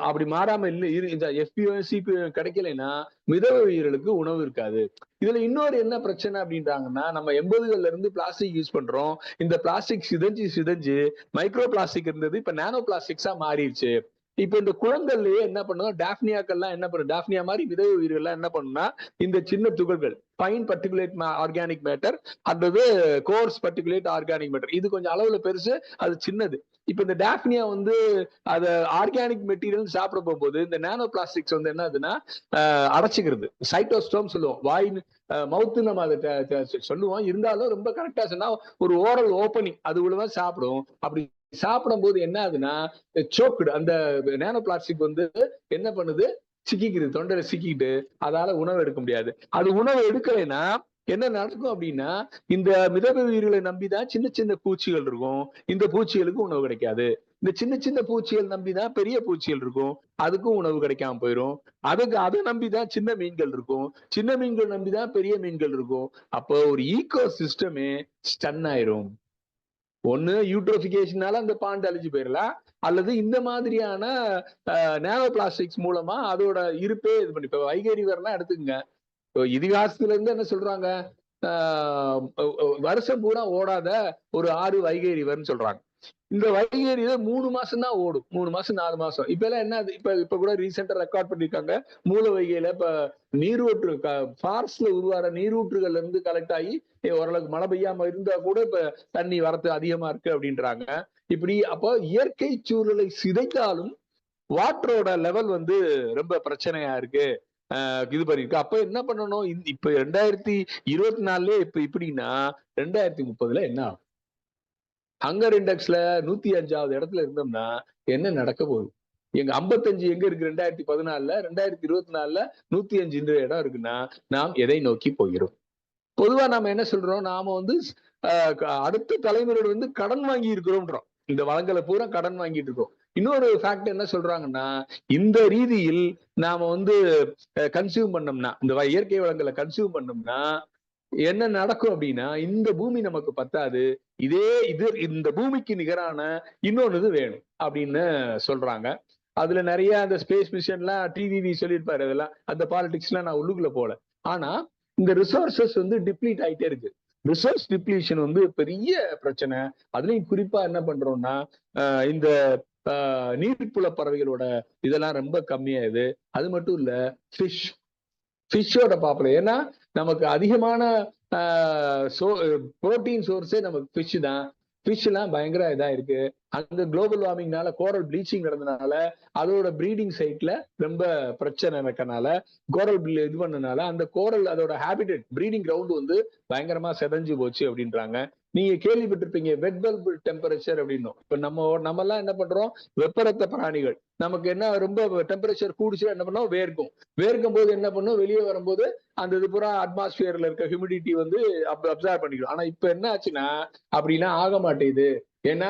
அப்படி மாறாம இந்த எஃபிஓஎம் சிபிஓஎம் கிடைக்கலைன்னா மிதவ உயிர்களுக்கு உணவு இருக்காது. இதுல இன்னொரு என்ன பிரச்சனை அப்படின்றாங்கன்னா, நம்ம 80கள்ல இருந்து பிளாஸ்டிக் யூஸ் பண்றோம். இந்த பிளாஸ்டிக் சிதைஞ்சு மைக்ரோ பிளாஸ்டிக் இருந்தது, இப்ப நானோ பிளாஸ்டிக்ஸா மாறிடுச்சு. இப்ப இந்த குளங்கள்லயே என்ன பண்ணும், டாஃப்னியாக்கள்லாம் என்ன பண்ணும், டாஃப்னியா மாதிரி விதவை உயிர்கள்லாம் என்ன பண்ணும்னா இந்த சின்ன துகள்கள் ஃபைன் பர்டிகுலேட் ஆர்கானிக் மேட்டர் அல்லது கோர்ஸ் பர்டிகுலேட் ஆர்கானிக் மேட்டர், இது கொஞ்சம் அளவுல பெருசு, அது சின்னது. இப்ப இந்த டாஃப்னியா வந்து அது ஆர்கானிக் மெட்டீரியல் சாப்பிட போகும்போது இந்த நானோ பிளாஸ்டிக்ஸ் வந்து என்ன ஆகுதுன்னா அடைச்சிக்கிறது. சைட்டோஸ்டோம் சொல்லுவோம், வாய் மவுத்து நம்ம அதை சொல்லுவோம். இருந்தாலும் ரொம்ப கரெக்டா சொன்னா ஒரு ஓரல் ஓப்பனிங் அது உள்ளதான் சாப்பிடும். அப்படி சாப்பிடும் போது என்ன ஆகுதுன்னா சோக்குடு, அந்த நானோ பிளாஸ்டிக் வந்து என்ன பண்ணுது, சிக்கிக்குது, தொண்டையில சிக்கிட்டு அதால உணவு எடுக்க முடியாது. அது உணவு எடுக்கலைன்னா என்ன நடக்கும் அப்படின்னா, இந்த மிதவை உயிர்களை நம்பிதான் சின்ன சின்ன பூச்சிகள் இருக்கும், இந்த பூச்சிகளுக்கு உணவு கிடைக்காது. இந்த சின்ன சின்ன பூச்சிகள் நம்பிதான் பெரிய பூச்சிகள் இருக்கும், அதுக்கும் உணவு கிடைக்காம போயிடும். அதை நம்பிதான் சின்ன மீன்கள் இருக்கும், சின்ன மீன்கள் நம்பிதான் பெரிய மீன்கள் இருக்கும். அப்போ ஒரு ஈகோ சிஸ்டமே ஸ்டன் ஆயிரும். ஒண்ணு யூட்ரோபிகேஷனால அந்த பாண்ட் அழிஞ்சு போயிடலாம், அல்லது இந்த மாதிரியான நானோ பிளாஸ்டிக்ஸ் மூலமா அதோட இருப்பே இது பண்ணி. இப்ப வைகை ரிவர்லாம் எடுத்துக்கங்க, இதிகாசத்துல இருந்து என்ன சொல்றாங்க, வருஷம் பூரா ஓடாத ஒரு ஆறு வைகை ரிவர்னு சொல்றாங்க. இந்த வைகை அணை 3 மாசம் தான் ஓடும். 3 மாசம் 4 மாசம். இப்ப எல்லாம் என்ன, இப்ப கூட ரீசெண்டா ரெக்கார்ட் பண்ணிருக்காங்க. மூல வைகையில இப்ப நீரூற்று ஃபாரஸ்ட்ல உருவார நீரூற்றுகள்ல இருந்து கலெக்ட் ஆகி ஓரளவுக்கு மழை பெய்யாம இருந்தா கூட இப்ப தண்ணி வரத்து அதிகமா இருக்கு அப்படின்றாங்க. இப்படி அப்போ இயற்கை சூழலை சிதைத்தாலும் வாட்டரோட லெவல் வந்து ரொம்ப பிரச்சனையா இருக்கு. இது பண்ணிருக்கு. அப்ப என்ன பண்ணணும், இப்ப 2024 இப்ப இப்படின்னா 2030 என்ன ஆகும்? ஹங்கர் இண்டெக்ஸ்ல 105வது இடத்துல இருந்தோம்னா என்ன நடக்க போகுது? எங்க 55 எங்க இருக்கு? 2014ல 2024ல 105 இடம் இருக்குன்னா நாம் எதை நோக்கி போகிறோம்? பொதுவா நாம என்ன சொல்றோம், நாம வந்து அடுத்த தலைமுறையோட வந்து கடன் வாங்கி இருக்கிறோம்ன்றோம். இந்த வளங்களை பூரா கடன் வாங்கிட்டு இருக்கோம். இன்னொரு ஃபேக்ட் என்ன சொல்றாங்கன்னா, இந்த ரீதியில் நாம வந்து கன்சியூம் பண்ணோம்னா, இந்த இயற்கை வளங்களை கன்சியூம் பண்ணோம்னா என்ன நடக்கும் அப்படின்னா, இந்த பூமி நமக்கு பத்தாது, இந்த பூமிக்கு நிகரான இன்னொன்னு வேணும் அப்படின்னு சொல்றாங்க. அதுல நிறைய அந்த ஸ்பேஸ் மிஷன்லாம் டிவிவி சொல்லியிருப்பாரு. அதெல்லாம் அந்த பாலிடிக்ஸ் எல்லாம் நான் உள்ளுக்குள்ள போல. ஆனா இந்த ரிசோர்சஸ் வந்து டிப்ளீட் ஆயிட்டே இருக்கு. ரிசோர்ஸ் டிப்ளீஷன் வந்து பெரிய பிரச்சனை. அதுலயும் குறிப்பா என்ன பண்றோம்னா, இந்த நீர்ப்புல பறவைகளோட இதெல்லாம் ரொம்ப கம்மியாகுது. அது மட்டும் இல்ல, ஃபிஷ்ஷோட பாப்புலர். ஏன்னா நமக்கு அதிகமான புரோட்டீன் சோர்ஸே நமக்கு ஃபிஷ் தான். ஃபிஷ் எல்லாம் பயங்கர இதா இருக்கு. அந்த குளோபல் வார்மிங்னால கோரல் ப்ளீச்சிங் நடந்தனால அதோட ப்ரீடிங் சைட்ல ரொம்ப பிரச்சனை இருக்கனால கோரல் இது பண்ணனால அந்த கோரல் அதோட ஹேபிடேட் ப்ரீடிங் கிரவுண்ட் வந்து பயங்கரமா செதஞ்சு போச்சு அப்படின்றாங்க. நீங்க கேள்விப்பட்டிருப்பீங்க வெட் பல்ப் டெம்பரேச்சர் அப்படின்னும். இப்ப நம்ம எல்லாம் என்ன பண்றோம், வெப்பரத்த பிராணிகள். நமக்கு என்ன ரொம்ப டெம்பரேச்சர் கூடிச்சுன்னா என்ன பண்ணோம், வேர்க்கும் போது என்ன பண்ணும், வெளியே வரும்போது அந்த இது பூரா அட்மாஸ்பியர்ல இருக்க ஹியூமிடிட்டி வந்து அப்சர்வ் பண்ணிக்கும். ஆனா இப்ப என்ன ஆச்சுன்னா அப்படின்னா ஆக மாட்டேங்குது. ஏன்னா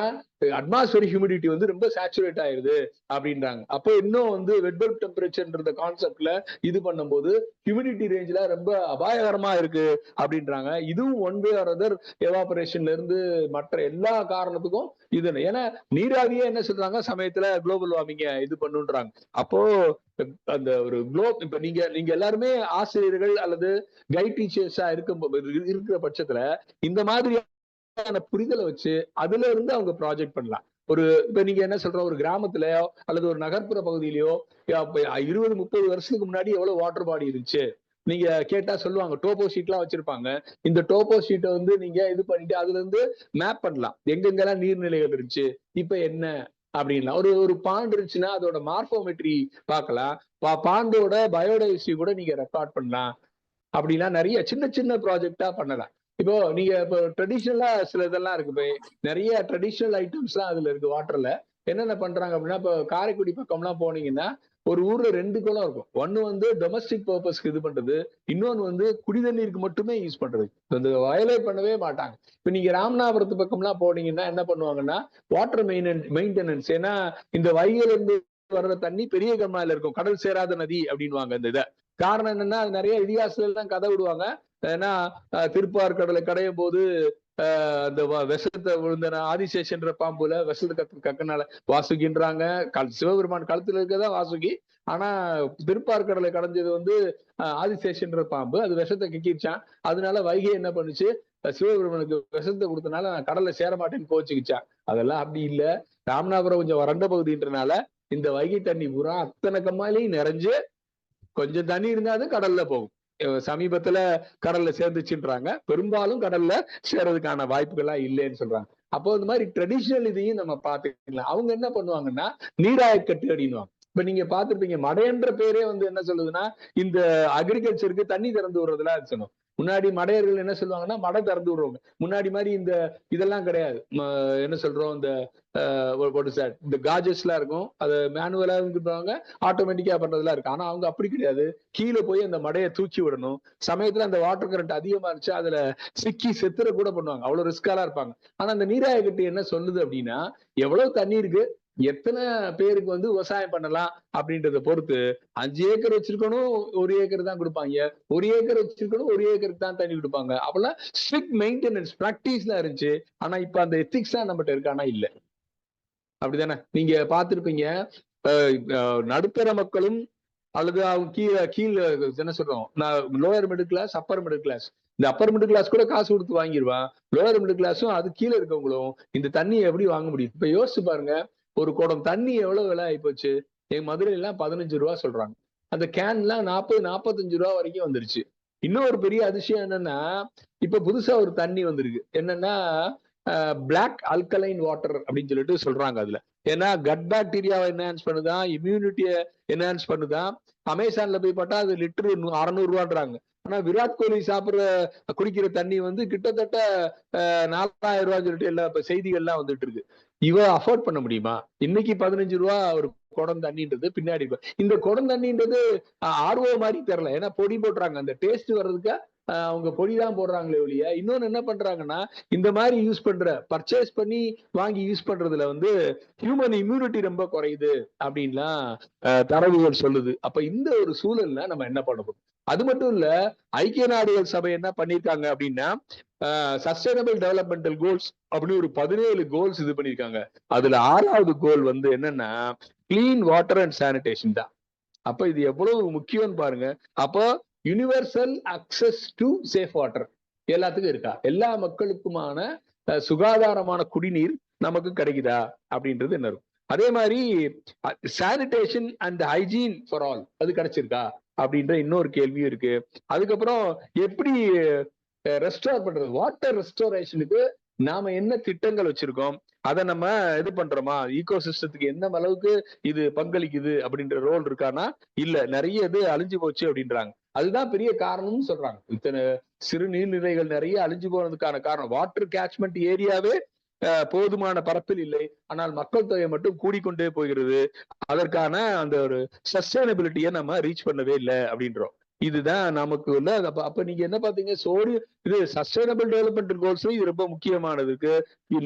அட்மாஸ்பியர் ஹியூமிடிட்டி வந்து ரொம்ப சேச்சுரேட் ஆயிருது அப்படின்றாங்க. அப்போ இன்னும் வந்து வெட் பல்ப் டெம்பரேச்சர்ன்ற கான்செப்ட்ல இது பண்ணும்போது ஹியூமிடிட்டி ரேஞ்ச்ல ரொம்ப அபாயகரமா இருக்கு அப்படின்றாங்க. இதுவும் ஒன் வே ஆர் அதர் எவாபரேஷன்ல இருந்து மற்ற எல்லா காரணத்துக்கும் இது. ஏன்னா நீராவியே என்ன சொல்றாங்க, சமயத்துல குளோபல் வார்மிங்க இது பண்ணுன்றாங்க. அப்போ அந்த ஒரு இப்ப நீங்க எல்லாருமே ஆசிரியர்கள் அல்லது கைட் டீச்சர்ஸா இருக்கிற பட்சத்துல இந்த மாதிரி புரிதலை வச்சு அதுல இருந்து அவங்க ப்ராஜெக்ட் பண்ணலாம். இப்ப நீங்க என்ன சொல்ற, ஒரு கிராமத்திலயோ அல்லது ஒரு நகர்ப்புற பகுதியிலயோ 20-30 வருஷத்துக்கு முன்னாடி எவ்வளவு வாட்டர் பாடி இருந்துச்சு நீங்க கேட்டா சொல்லுவாங்க. டோபோ ஷீட் எல்லாம் வச்சிருப்பாங்க. இந்த டோபோ ஷீட்டை வந்து நீங்க இது பண்ணிட்டு அதுல இருந்து மேப் பண்ணலாம், எங்கெங்கெல்லாம் நீர்நிலைகள் இருந்துச்சு, இப்ப என்ன அப்படின்லாம். ஒரு பாண்ட் இருந்துச்சுன்னா அதோட மார்போமெட்ரி பார்க்கலாம், பாண்டோட பயோடைவர்சிட்டி கூட நீங்க ரெக்கார்ட் பண்ணலாம். அப்படிலாம் நிறைய சின்ன சின்ன ப்ராஜெக்டா பண்ணலாம். இப்போ நீங்க இப்போ ட்ரெடிஷ்னலா சில இதெல்லாம் இருக்கு. இப்போ நிறைய ட்ரெடிஷ்னல் ஐட்டம்ஸ் எல்லாம் அதுல இருக்கு. வாட்டர்ல என்னென்ன பண்றாங்க அப்படின்னா, இப்போ காரைக்குடி பக்கம்லாம் போனீங்கன்னா ஒரு ஊர்ல 2 குளம் இருக்கும். ஒன்னு வந்து டொமஸ்டிக் பர்பஸ்க்கு இது பண்றது, இன்னொன்னு வந்து குடிதண்ணீருக்கு மட்டுமே யூஸ் பண்றது. இந்த வயலேட் பண்ணவே மாட்டாங்க. இப்ப நீங்க ராமநாதபுரத்து பக்கம்லாம் போனீங்கன்னா என்ன பண்ணுவாங்கன்னா, வாட்டர் மெயின்டெனன்ஸ். ஏன்னா இந்த வைகையில இருந்து வர்ற தண்ணி பெரிய கம்மாயில இருக்கும், கடல் சேராத நதி அப்படின்வாங்க. இந்த இதை காரணம் என்னன்னா, அது நிறைய இதிகாசத்துல எல்லாம் கதை விடுவாங்க. ஏன்னா திருப்பார்கடலை கடையும் போது அந்த விஷத்தை விழுந்த ஆதிசேஷன்ற பாம்புல விஷத்தை கக்கனால வாசுகின்றாங்க. சிவபெருமான் கழுத்துல இருக்கதான் வாசுகி. ஆனா திருப்பார்கடலை கடைஞ்சது வந்து ஆதிசேஷன்ற பாம்பு, அது விஷத்தை கக்கிருச்சான். அதனால வைகை என்ன பண்ணுச்சு, சிவபெருமனுக்கு விஷத்தை கொடுத்தனால நான் கடல்ல சேர மாட்டேன்னு கோச்சுக்கிச்சான். அதெல்லாம் அப்படி இல்ல. ராமநாதபுரம் கொஞ்சம் வறண்ட பகுதின்றனால இந்த வைகை தண்ணி பூரா அத்தனை கம்மாயிலையும் நிறைஞ்சு கொஞ்சம் தண்ணி இருந்தாலும் கடல்ல போகும். சமீபத்துல கடல்ல சேர்ந்துச்சுன்றாங்க. பெரும்பாலும் கடல்ல சேர்றதுக்கான வாய்ப்புகள்லாம் இல்லைன்னு சொல்றாங்க. அப்போ இந்த மாதிரி ட்ரெடிஷனல் இதையும் நம்ம பாத்துக்கலாம். அவங்க என்ன பண்ணுவாங்கன்னா நீராயக்கட்டு அப்படின்னுவாங்க. இப்ப நீங்க பாத்துருப்பீங்க, மடையன்ற பேரே வந்து என்ன சொல்லுதுன்னா இந்த அக்ரிகல்ச்சருக்கு தண்ணி திறந்து விடுறதுல சொன்னோம். முன்னாடி மடையர்கள் என்ன சொல்லுவாங்கன்னா மடை திறந்து விடுறவங்க. முன்னாடி மாதிரி இந்த இதெல்லாம் கிடையாது. என்ன சொல்றோம், இந்த காஜஸ் எல்லாம் இருக்கும், அது மேனுவலா இருந்துவாங்க, ஆட்டோமேட்டிக்கா பண்றதுலாம் இருக்கு. ஆனா அவங்க அப்படி கிடையாது. கீழே போய் அந்த மடையை தூக்கி விடணும். சமயத்துல அந்த வாட்டர் கரண்ட் அதிகமா இருந்துச்சு அதுல சிக்கி செத்துற கூட பண்ணுவாங்க. அவ்வளவு ரிஸ்காலா இருப்பாங்க. ஆனா அந்த நீராயக்கட்டு என்ன சொல்லுது அப்படின்னா, எவ்வளவு தண்ணி இருக்கு, எத்தனை பேருக்கு வந்து விவசாயம் பண்ணலாம் அப்படின்றத பொறுத்து 5 ஏக்கர் வச்சிருக்கணும் 1 ஏக்கர் தான் கொடுப்பாங்க, 1 ஏக்கர் வச்சிருக்கணும் 1 ஏக்கருக்கு தான் தண்ணி கொடுப்பாங்க. அப்பெல்லாம் ஸ்ட்ரிக்ட் மெயின்டெனன்ஸ் பிராக்டிஸ்லாம் இருந்துச்சு. ஆனா இப்ப அந்த எத்திக்ஸ் தான் நம்மகிட்ட இருக்கானா இல்ல. அப்படிதானே? நீங்க பார்த்திருப்பீங்க, நடுத்தர மக்களும் அல்லது அவங்க கீழே என்ன சொல்றோம், lower middle class, upper middle class இந்த அப்பர் மிடில் கிளாஸ் கூட காசு கொடுத்து வாங்கிடுவான், லோவர் மிடில் கிளாஸும் அது கீழே இருக்கவங்களும் இந்த தண்ணியை எப்படி வாங்க முடியும்? இப்ப யோசிச்சு பாருங்க, ஒரு குடம் தண்ணி எவ்வளவு விலை ஆயிப்போச்சு. என் மதுரையில எல்லாம் 15 ரூபா சொல்றாங்க. அந்த கேன்லாம் 40-45 ரூபா வரைக்கும் வந்துருச்சு. இன்னும் ஒரு பெரிய அதிசயம் என்னன்னா, இப்ப புதுசா ஒரு தண்ணி வந்திருக்கு. என்னன்னா பிளாக் அல்கலைன் வாட்டர் அப்படின்னு சொல்லிட்டு சொல்றாங்க அதுல. ஏன்னா கட் பாக்டீரியாவை என்ஹான்ஸ் பண்ணுதான், இம்யூனிட்டியை என்ஹான்ஸ் பண்ணுதான். அமேசான்ல போய் பார்த்தா அது லிட்டரு 600 ரூபான்றாங்க. ஆனா விராட் கோலி சாப்பிடுற குடிக்கிற தண்ணி வந்து கிட்டத்தட்ட 4000 ரூபான்னு சொல்லிட்டு எல்லா செய்திகள்லாம் வந்துட்டு இருக்கு. இவ அஃபோர்ட் பண்ண முடியுமா? இன்னைக்கு 15 ரூபா ஒரு குடம் தண்ணின்றது பின்னாடி இந்த குடம் தண்ணின்றது ஆர்வ மாதிரி தெரியல. ஏன்னா பொடி போட்டுறாங்க, அந்த டேஸ்ட் வர்றதுக்கு அவங்க பொடிதான் போடுறாங்களே ஒழிய. இன்னொன்னு என்ன பண்றாங்கன்னா, இந்த மாதிரி யூஸ் பண்ற பர்ச்சேஸ் பண்ணி வாங்கி யூஸ் பண்றதுல வந்து ஹியூமன் இம்யூனிட்டி ரொம்ப குறையுது அப்படின்லாம் தரவுகள் சொல்லுது. அப்ப இந்த ஒரு சூழல்ல நம்ம என்ன பண்ண போறோம்? அது மட்டும் இல்ல, ஐக்கிய நாடுகள் சபை என்ன பண்ணிருக்காங்க அப்படின்னா, சஸ்டைனபிள் டெவலப்மெண்டல் கோல்ஸ் அப்படின்னு ஒரு 17 கோல்ஸ் இது பண்ணிருக்காங்க. அதுல 6வது கோல் வந்து என்னன்னா, கிளீன் வாட்டர் அண்ட் சானிடேஷன் தான். அப்ப இது எவ்வளவு முக்கியம்னு பாருங்க. அப்போ universal access to safe water எல்லாத்துக்கும் இருக்கா? எல்லா மக்களுக்குமான சுகாதாரமான குடிநீர் நமக்கு கிடைக்குதா அப்படின்றது என்ன இருக்கும். அதே மாதிரி sanitation and hygiene for all அது கிடைச்சிருக்கா அப்படின்ற இன்னொரு கேள்வியும் இருக்கு. அதுக்கப்புறம் எப்படி ரெஸ்டோர் பண்றது, வாட்டர் ரெஸ்டோரேஷனுக்கு நாம என்ன திட்டங்கள் வச்சிருக்கோம், அதை நம்ம இது பண்றோமா, ஈகோ சிஸ்டத்துக்கு எந்த அளவுக்கு இது பங்களிக்குது அப்படின்ற ரோல் இருக்கானா? இல்ல, நிறைய இது அழிஞ்சு போச்சு அப்படின்றாங்க. அதுதான் பெரிய காரணம்னு சொல்றாங்க. இத்தனை சிறு நீர்நிலைகள் நிறைய அழிஞ்சு போனதுக்கான காரணம் வாட்டர் கேட்ச்மெண்ட் ஏரியாவே போதுமான பரப்பில் இல்லை, ஆனால் மக்கள் தொகை மட்டும் கூடிக்கொண்டே போகிறது. அதற்கான அந்த ஒரு சஸ்டைனபிலிட்டியை நம்ம ரீச் பண்ணவே இல்லை அப்படின்றோம். இதுதான் நமக்கு உள்ள. அப்ப நீங்க என்ன பாத்தீங்க, இது சஸ்டைனபிள் டெவலப்மெண்ட் கோல்ஸ் இது ரொம்ப முக்கியமானதுக்கு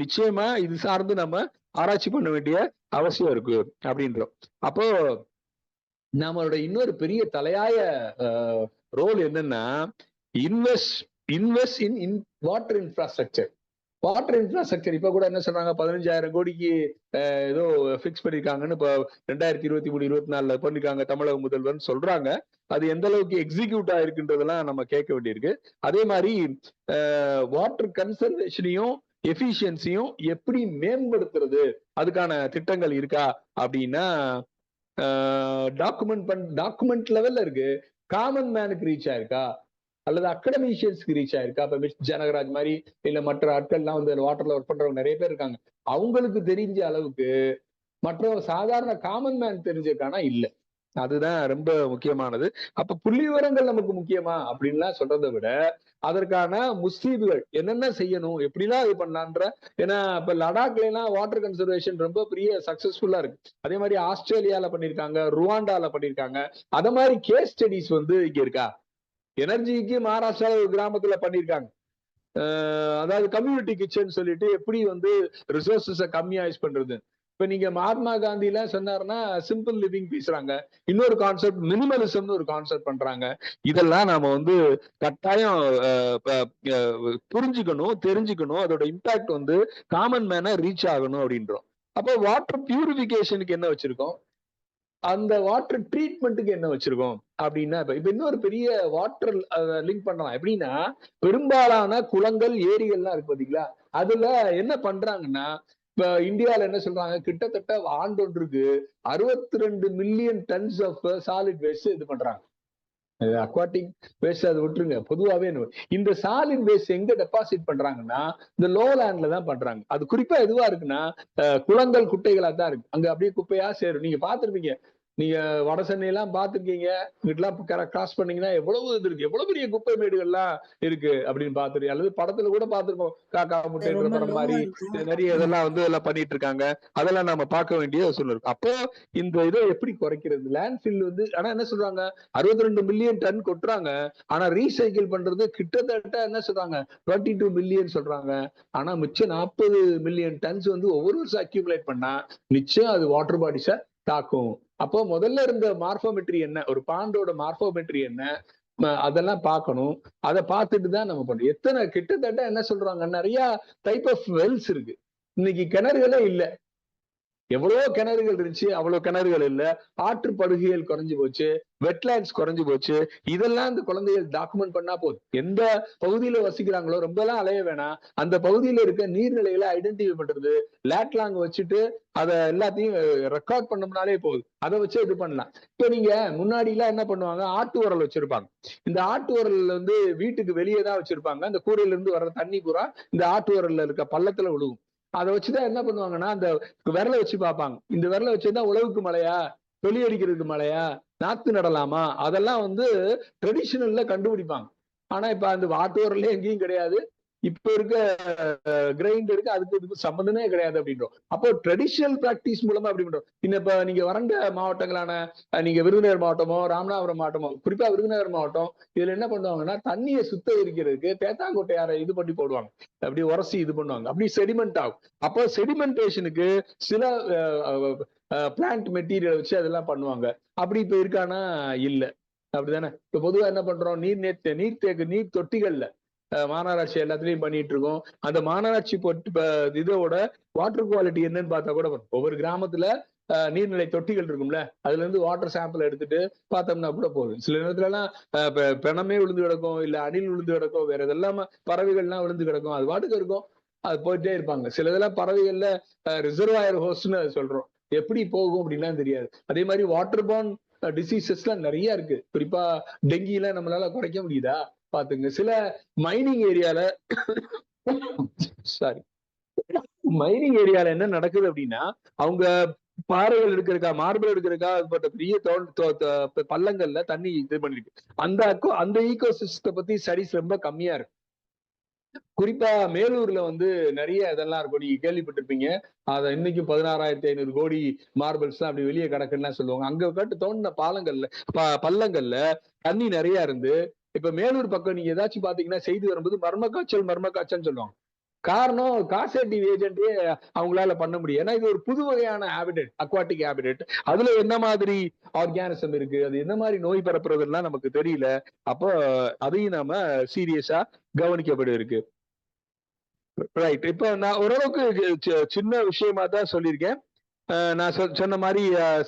நிச்சயமா இது சார்ந்து நம்ம ஆராய்ச்சி பண்ண வேண்டிய அவசியம் இருக்கு அப்படின்றோம். அப்போ நம்மளோட இன்னொரு பெரிய தலையாய ரோல் என்னன்னா, invest in water infrastructure. Water infrastructure இப்ப கூட என்ன சொல்றாங்க, 15,000 கோடிக்கு ஏதோ பிக்ஸ் பண்ணிருக்காங்கன்னு இப்ப 2023-24 பண்ணிருக்காங்க தமிழக முதல்வர் சொல்றாங்க. அது எந்த அளவுக்கு எக்ஸிக்யூட் ஆயிருக்குன்றதெல்லாம் நம்ம கேட்க வேண்டியிருக்கு. அதே மாதிரி வாட்டர் கன்சர்வேஷனையும் எஃபிஷியன்சியும் எப்படி மேம்படுத்துறது, அதுக்கான திட்டங்கள் இருக்கா அப்படின்னா, டாக்குமெண்ட் லெவல்ல இருக்கு. காமன் மேனுக்கு ரீச் ஆயிருக்கா, அல்லது அகடமிஷியன்ஸ்க்கு ரீச் ஆயிருக்கா? இப்ப மிஸ் ஜனகராஜ் மாதிரி இல்ல மற்ற ஆட்கள்லாம் வந்து வாட்டர்ல ஒர்க் பண்றவங்க நிறைய பேர் இருக்காங்க. அவங்களுக்கு தெரிஞ்ச அளவுக்கு மற்ற சாதாரண காமன் மேன் தெரிஞ்சிருக்கானா? இல்ல. அதுதான் ரொம்ப முக்கியமானது. அப்ப புள்ளி விவரங்கள் நமக்கு முக்கியமா அப்படின்லாம் சொல்றதை விட, அதற்கான முஸ்தீபுகள் என்னென்ன செய்யணும், எப்படிலாம் இது பண்ணலான்ற. ஏன்னா இப்ப லடாக்ல எல்லாம் வாட்டர் கன்சர்வேஷன் ரொம்ப பெரிய சக்சஸ்ஃபுல்லா இருக்கு. அதே மாதிரி ஆஸ்திரேலியால பண்ணிருக்காங்க, ருவாண்டால பண்ணிருக்காங்க. அத மாதிரி கேஸ் ஸ்டடிஸ் வந்து இங்க இருக்கா? எனர்ஜிக்கு மகாராஷ்டிரால ஒரு கிராமத்துல பண்ணிருக்காங்க. அதாவது கம்யூனிட்டி கிச்சன் சொல்லிட்டு எப்படி வந்து ரிசோர்சஸ கம்மியா யூஸ் பண்றது. இப்ப நீங்க மகாத்மா காந்தி எல்லாம் சொன்னாருன்னா சிம்பிள் லிவிங் பேசுறாங்க. இன்னொரு கான்செப்ட் மினிமலிசம்னு ஒரு கான்செப்ட் பண்றாங்க. இதெல்லாம் நாம வந்து கட்டாயம் புரிஞ்சுக்கணும், தெரிஞ்சுக்கணும். அதோட இம்பாக்ட் வந்து காமன் மேனா ரீச் ஆகணும் அப்படின்றோம். அப்போ வாட்டர் பியூரிபிகேஷனுக்கு என்ன வச்சிருக்கோம், அந்த வாட்டர் ட்ரீட்மெண்ட்டுக்கு என்ன வச்சிருக்கோம் அப்படின்னா, இப்ப இன்னொரு பெரிய வாட்டர் லிங்க் பண்ணலாம். எப்படின்னா, பெரும்பாலான குளங்கள் ஏரிகள்லாம் இருக்கு பாத்தீங்களா, அதுல என்ன பண்றாங்கன்னா, இப்ப இந்தியால என்ன சொல்றாங்க, கிட்டத்தட்ட ஆண்டொன்றுக்கு 62 million tons of solid waste இது பண்றாங்க. அக்வாட்டிக் வேஸ்ட் அது விட்டுருங்க, பொதுவாவே இந்த சாலிட் வேஸ்ட் எங்க டெபாசிட் பண்றாங்கன்னா, இந்த லோ லேண்ட்ல தான் பண்றாங்க. அது குறிப்பா எதுவா இருக்குன்னா, குளங்கள் குட்டைகளா தான் இருக்கு. அங்க அப்படியே குப்பையா சேரும். நீங்க பாத்துருப்பீங்க, நீங்க வட சென்னை எல்லாம் பாத்துருக்கீங்க, இங்கிட்டலாம் கிராஸ் பண்ணீங்கன்னா எவ்வளவு இது இருக்கு, எவ்வளவு பெரிய குப்பை மேடுகள்லாம் இருக்கு அப்படின்னு பாத்துருக்கீங்க. அல்லது படத்துல கூட பாத்துருக்கோம், காக்கா முட்டைன்ற படம் மாதிரி நிறைய இதெல்லாம் வந்து எல்லாம் பண்ணிட்டு இருக்காங்க. அதெல்லாம் நம்ம பார்க்க வேண்டிய சூழ்நிலை இருக்கு. அப்போ இந்த இதை எப்படி குறைக்கிறது? லேண்ட்ஃபில் வந்து ஆனா என்ன சொல்றாங்க, 62 மில்லியன் டன் கொட்டுறாங்க. ஆனா ரீசைக்கிள் பண்றது கிட்டத்தட்ட என்ன சொல்றாங்க, 22 மில்லியன் சொல்றாங்க. ஆனா மிச்சம் 40 மில்லியன் டன்ஸ் வந்து ஒவ்வொரு வருஷம் அக்யூமுலேட் பண்ணா நிச்சயம் அது வாட்டர் பாடிஸ தாக்கும். அப்போ முதல்ல இருந்த மார்போமெட்ரி என்ன, ஒரு பாண்டோட மார்போமெட்ரி என்ன, அதெல்லாம் பார்க்கணும். அதை பார்த்துட்டு தான் நம்ம பண்றோம். எத்தனை கிட்டத்தட்ட என்ன சொல்றாங்க, நிறைய டைப் ஆஃப் வெல்ஸ் இருக்கு. இன்னைக்கு கிணறுகளே இல்லை. எவ்வளவோ கிணறுகள் இருந்துச்சு, அவ்வளவு கிணறுகள் இல்ல. ஆற்று படுகைகள் குறைஞ்சு போச்சு, வெட்லேண்ட்ஸ் குறைஞ்சு போச்சு. இதெல்லாம் இந்த குழந்தைகள் டாக்குமெண்ட் பண்ணா போதும். எந்த பகுதியில வசிக்கிறாங்களோ ரொம்ப எல்லாம் அலைய வேணாம். அந்த பகுதியில இருக்க நீர்நிலைகளை ஐடென்டிஃபை பண்றது, லேட்லாங் வச்சுட்டு அத எல்லாத்தையும் ரெக்கார்ட் பண்ணோம்னாலே போதும். அதை வச்சு இது பண்ணலாம். இப்ப நீங்க முன்னாடி எல்லாம் என்ன பண்ணுவாங்க, ஆட்டு உரல் வச்சிருப்பாங்க. இந்த ஆட்டு உரல் வந்து வீட்டுக்கு வெளியே தான் வச்சிருப்பாங்க. அந்த கூரையில இருந்து வர்ற தண்ணி பூரா இந்த ஆட்டு உரல்ல இருக்க பள்ளத்துல விழுகும். அதை வச்சுதான் என்ன பண்ணுவாங்கன்னா, அந்த விரலை வச்சு பார்ப்பாங்க. இந்த விரலை வச்சுதான் உழவுக்கு மழையா, தொலி அடிக்கிறதுக்கு மழையா, நாத்து நடலாமா, அதெல்லாம் வந்து ட்ரெடிஷனல்ல கண்டுபிடிப்பாங்க. ஆனா இப்ப அந்த ஆட்டு உரல்ல எங்கேயும் கிடையாது. இப்ப இருக்க கிரைண்டருக்கு அதுக்கு இதுக்கு சம்பந்தமே கிடையாது அப்படின்றோம். அப்போ ட்ரெடிஷனல் பிராக்டிஸ் மூலமா அப்படி பண்றோம். இப்ப நீங்க வறண்ட மாவட்டங்களான நீங்க விருதுநகர் மாவட்டமோ, ராமநாதபுரம் மாவட்டமோ, குறிப்பா விருதுநகர் மாவட்டம், இதுல என்ன பண்ணுவாங்கன்னா, தண்ணியை சுத்திகரிக்கிறதுக்கு தேத்தாங்கொட்டையாரை இது பண்ணி போடுவாங்க. அப்படி உரசி இது பண்ணுவாங்க. அப்படி செடிமெண்ட் ஆகும். அப்போ செடிமெண்டேஷனுக்கு சில பிளான்ட் மெட்டீரியல் வச்சு அதெல்லாம் பண்ணுவாங்க. அப்படி இப்ப இருக்கானா இல்ல. அப்படிதானே? இப்ப பொதுவா என்ன பண்றோம், நீர் தொட்டிகள்ல மாநகராட்சி எல்லாத்துலயும் பண்ணிட்டு இருக்கோம். அந்த மாநகராட்சி இதோட வாட்டர் குவாலிட்டி என்னன்னு பார்த்தா கூட ஒவ்வொரு கிராமத்துல நீர்நிலை தொட்டிகள் இருக்கும்ல, அதுல இருந்து வாட்டர் சாம்பிள் எடுத்துட்டு பார்த்தோம்னா கூட போதும். சில நேரத்துல எல்லாம் பிணமே விழுந்து கிடக்கும், இல்ல அணில் விழுந்து கிடக்கும், வேற இதெல்லாம் பறவைகள்லாம் விழுந்து கிடக்கும். அது பாட்டுக்கு இருக்கும், அது போயிட்டே இருப்பாங்க. சில இதெல்லாம் பறவைகள்ல ரிசர்வாயர் ஹோஸ்ட்னு சொல்றோம். எப்படி போகும் அப்படின்னா தெரியாது. அதே மாதிரி வாட்டர் பார்ன் டிசீசஸ் எல்லாம் நிறைய இருக்கு. குறிப்பா டெங்கில நம்மளால குறைக்க முடியுதா பாத்துங்க. சில மைனிங் ஏரியால சாரி மைனிங் ஏரியால என்ன நடக்குது அப்படின்னா, அவங்க பாறைகள் எடுக்கிறக்கா, மார்பிள் எடுக்கிறக்கா பெரிய பள்ளங்கள்ல தண்ணி இது பண்ணிருக்கு. அந்த ஈகோ சிஸ்டத்தை பத்தி ஸ்டடிஸ் ரொம்ப கம்மியா இருக்கு. குறிப்பா மேலூர்ல வந்து நிறைய இதெல்லாம் இருக்கும், நீங்க கேள்விப்பட்டிருப்பீங்க. அத இன்னைக்கும் 16,500 கோடி மார்பிள்ஸ் எல்லாம் அப்படி வெளியே கிடக்குன்னு சொல்லுவாங்க. அங்க கட்டு தோண்டின பாலங்கள்ல பள்ளங்கள்ல தண்ணி நிறைய இருந்து, இப்ப மேலூர் பக்கம் நீங்க ஏதாச்சும் பாத்தீங்கன்னா செய்தி வரும்போது மர்ம காய்ச்சல் சொல்லுவாங்க. காரணம் காசேட்டிவ் ஏஜென்ட்டே அவங்களால பண்ண முடியும். ஏன்னா இது ஒரு புது வகையான ஹேபிடேட், அக்வாட்டிக் ஹேபிடேட். அதுல என்ன மாதிரி ஆர்கானிசம் இருக்கு, அது என்ன மாதிரி நோய் பரப்புறதுலாம் நமக்கு தெரியல. அப்போ அதையும் நாம சீரியஸா கவனிக்கப்பட இருக்கு. ரைட். இப்ப நான் ஓரளவுக்கு சின்ன விஷயமா தான் சொல்லியிருக்கேன். நான் சொன்ன மாதிரி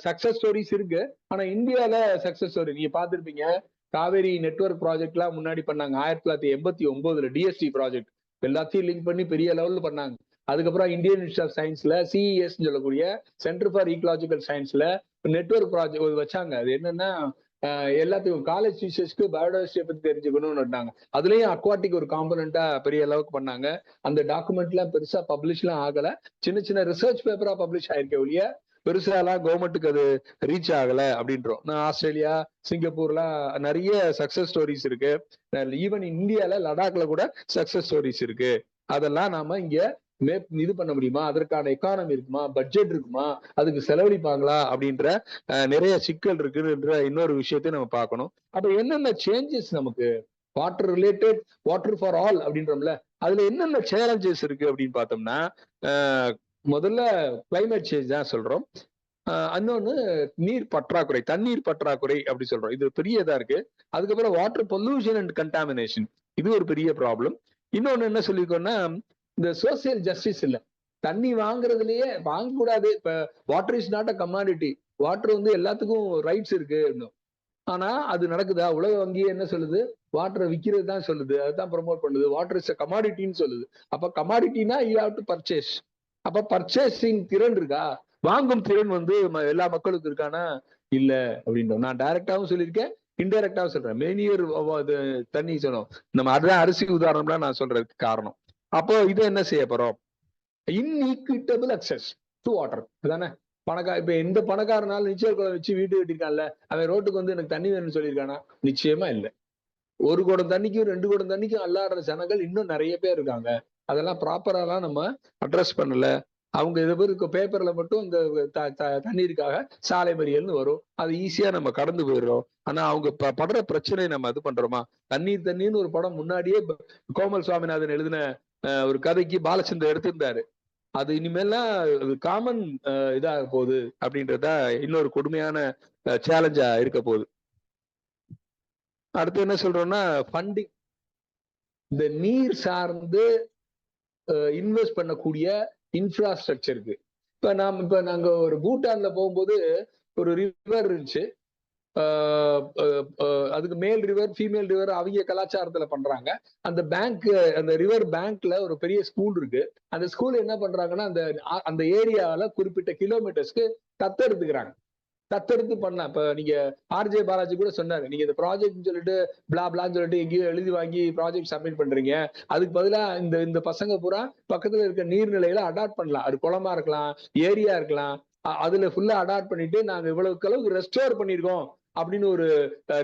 சக்சஸ் ஸ்டோரிஸ் இருக்கு. ஆனா இந்தியால சக்சஸ் ஸ்டோரி நீங்க பாத்திருப்பீங்க. காவேரி நெட்வொர்க் ப்ராஜெக்ட் எல்லாம் முன்னாடி பண்ணாங்க 1989 டிஎஸ்டி ப்ராஜெக்ட். எல்லாத்தையும் லிங்க் பண்ணி பெரிய லெவல்ல பண்ணாங்க. அதுக்கப்புறம் இந்தியன் இன்ஸ்டியூட் ஆஃப் சயின்ஸ்ல சிஇஎஸ் சொல்லக்கூடிய சென்டர் ஃபார் ஈக்கலாஜிக்கல் சயின்ஸ்ல நெட்வொர்க் ப்ராஜெக்ட் வச்சாங்க. அது என்னன்னா, எல்லாத்துக்கும் காலேஜ் டீச்சர்ஸ்க்கு பயோடைவர்சிட்டியை பத்தி தெரிஞ்சுக்கணும்னு வந்தாங்க. அதுலயும் அக்வாட்டிக் ஒரு காம்பனண்டா பெரிய அளவுக்கு பண்ணாங்க. அந்த டாக்குமெண்ட் எல்லாம் பெருசா பப்ளிஷ் எல்லாம் ஆகல. சின்ன சின்ன ரிசர்ச் பேப்பரா பப்ளிஷ் ஆயிருக்க ஒழிய பெருசா எல்லாம் கவர்மெண்ட்டுக்கு அது ரீச் ஆகல அப்படின்றோம். ஆஸ்திரேலியா, சிங்கப்பூர்லாம் நிறைய சக்சஸ் ஸ்டோரிஸ் இருக்கு. ஈவன் இந்தியால லடாக்ல கூட சக்சஸ் ஸ்டோரிஸ் இருக்கு. அதெல்லாம் நாம இங்க இது பண்ண முடியுமா, அதற்கான எக்கானமி இருக்குமா, பட்ஜெட் இருக்குமா, அதுக்கு செலவழிப்பாங்களா அப்படின்ற நிறைய சிக்கல் இருக்குன்ற இன்னொரு விஷயத்தை நம்ம பார்க்கணும். அப்ப என்னென்ன சேஞ்சஸ் நமக்கு water related, water for all அப்படின்றோம்ல, அதுல என்னென்ன சேலஞ்சஸ் இருக்கு அப்படின்னு பார்த்தோம்னா, முதல்ல கிளைமேட் சேஞ்ச் தான் சொல்றோம். இன்னொன்னு நீர் பற்றாக்குறை, தண்ணீர் பற்றாக்குறை அப்படி சொல்றோம். இது பெரிய இதா இருக்கு. அதுக்கப்புறம் வாட்டர் பொல்யூஷன் அண்ட் கண்டாமினேஷன், இது ஒரு பெரிய ப்ராப்ளம். இன்னொன்னு என்ன சொல்லிருக்கோம்னா, இந்த சோசியல் ஜஸ்டிஸ் இல்ல. தண்ணி வாங்குறதுலயே வாங்கக்கூடாது. இப்ப water is not a commodity. Water வந்து எல்லாத்துக்கும் ரைட்ஸ் இருக்கு. ஆனா அது நடக்குதா? உலக வங்கியே என்ன சொல்லுது? வாட்டரை விற்கிறது தான் சொல்லுது, அதுதான் ப்ரமோட் பண்ணுது. வாட்டர் இஸ் கமாடிட்டின்னு சொல்லுது. அப்ப கமாடிட்டினா யூ ஹேவ் டு பர்ச்சேஸ். அப்ப பர்ச்சேசிங் திறன் இருக்கா? வாங்கும் திறன் வந்து எல்லா மக்களுக்கும் இருக்கானா? இல்ல அப்படின்றோம். நான் டைரக்டாவும் சொல்லியிருக்கேன், இன்டைரக்டாவும் சொல்றேன். மேனியர் தண்ணி சொன்னோம் நம்ம, அதுதான் அரிசி உதாரணம்லாம் நான் சொல்றதுக்கு காரணம். அப்போ இதை என்ன செய்ய போறோம்? இன்ஈக்விட்டபிள் அக்சஸ் டு வாட்டர் தானே. இப்ப எந்த பணக்காரனாலும் நீச்சல் குளம் வச்சு வீட்டு கட்டிருக்கான்ல, அவன் ரோட்டுக்கு வந்து எனக்கு தண்ணி வேணும்னு சொல்லியிருக்கானா? நிச்சயமா இல்லை. ஒரு குடம் தண்ணிக்கும் 2 குடம் தண்ணிக்கும் அல்லாடுற ஜனங்கள் இன்னும் நிறைய பேர் இருக்காங்க. அதெல்லாம் ப்ராப்பராலாம் நம்ம அட்ரஸ் பண்ணல. அவங்க இது பேருக்கு பேப்பர்ல மட்டும் இந்த தண்ணீருக்காக சாலை மறியல்னு வரும், அது ஈஸியா நம்ம கடந்து போயிடுறோம். ஆனா அவங்க படுற பிரச்சனையை நம்ம இது பண்றோமா? தண்ணீர்னு ஒரு படம் முன்னாடியே கோமல் சுவாமிநாதன் எழுதின ஒரு கதைக்கு பாலச்சந்தர் எடுத்திருந்தாரு. அது இனிமேல்லாம் காமன் இதாக போகுது அப்படின்றத இன்னொரு கொடுமையான சேலஞ்சா இருக்க போகுது. அடுத்து என்ன சொல்றோம்னா, ஃபண்டிங். இந்த நீர் சார்ந்து இன்வெஸ்ட் பண்ணக்கூடிய இன்ஃப்ராஸ்ட்ரக்சருக்கு இப்ப நாங்க ஒரு பூட்டான்ல போகும்போது ஒரு ரிவர் இருந்துச்சு. அதுக்கு மேல் ரிவர் ஃபீமேல் ரிவர் அவங்க கலாச்சாரத்துல பண்றாங்க. அந்த பேங்க் அந்த ரிவர் பேங்க்ல ஒரு பெரிய ஸ்கூல் இருக்கு. அந்த ஸ்கூல் என்ன பண்றாங்கன்னா அந்த ஏரியால குறிப்பிட்ட கிலோமீட்டர்ஸ்க்கு தத்தெடுத்துக்கிறாங்க. தத்தெடுத்து பண்ணலாம். இப்ப நீங்க ஆர்ஜே பாலாஜி கூட சொன்னாரு, நீங்க இந்த ப்ராஜெக்ட் சொல்லிட்டு பிளான்னு சொல்லிட்டு எங்கேயோ எழுதி வாங்கி ப்ராஜெக்ட் சப்மிட் பண்றீங்க. அதுக்கு பதிலா இந்த பசங்க பூரா பக்கத்துல இருக்க நீர்நிலைகளை அடாப்ட் பண்ணலாம். அது குளமா இருக்கலாம், ஏரியா இருக்கலாம். அதுல ஃபுல்லா அடாப்ட் பண்ணிட்டு நாங்க இவ்வளவுக்கு அளவுக்கு ரெஸ்டோர் பண்ணிருக்கோம் அப்படின்னு ஒரு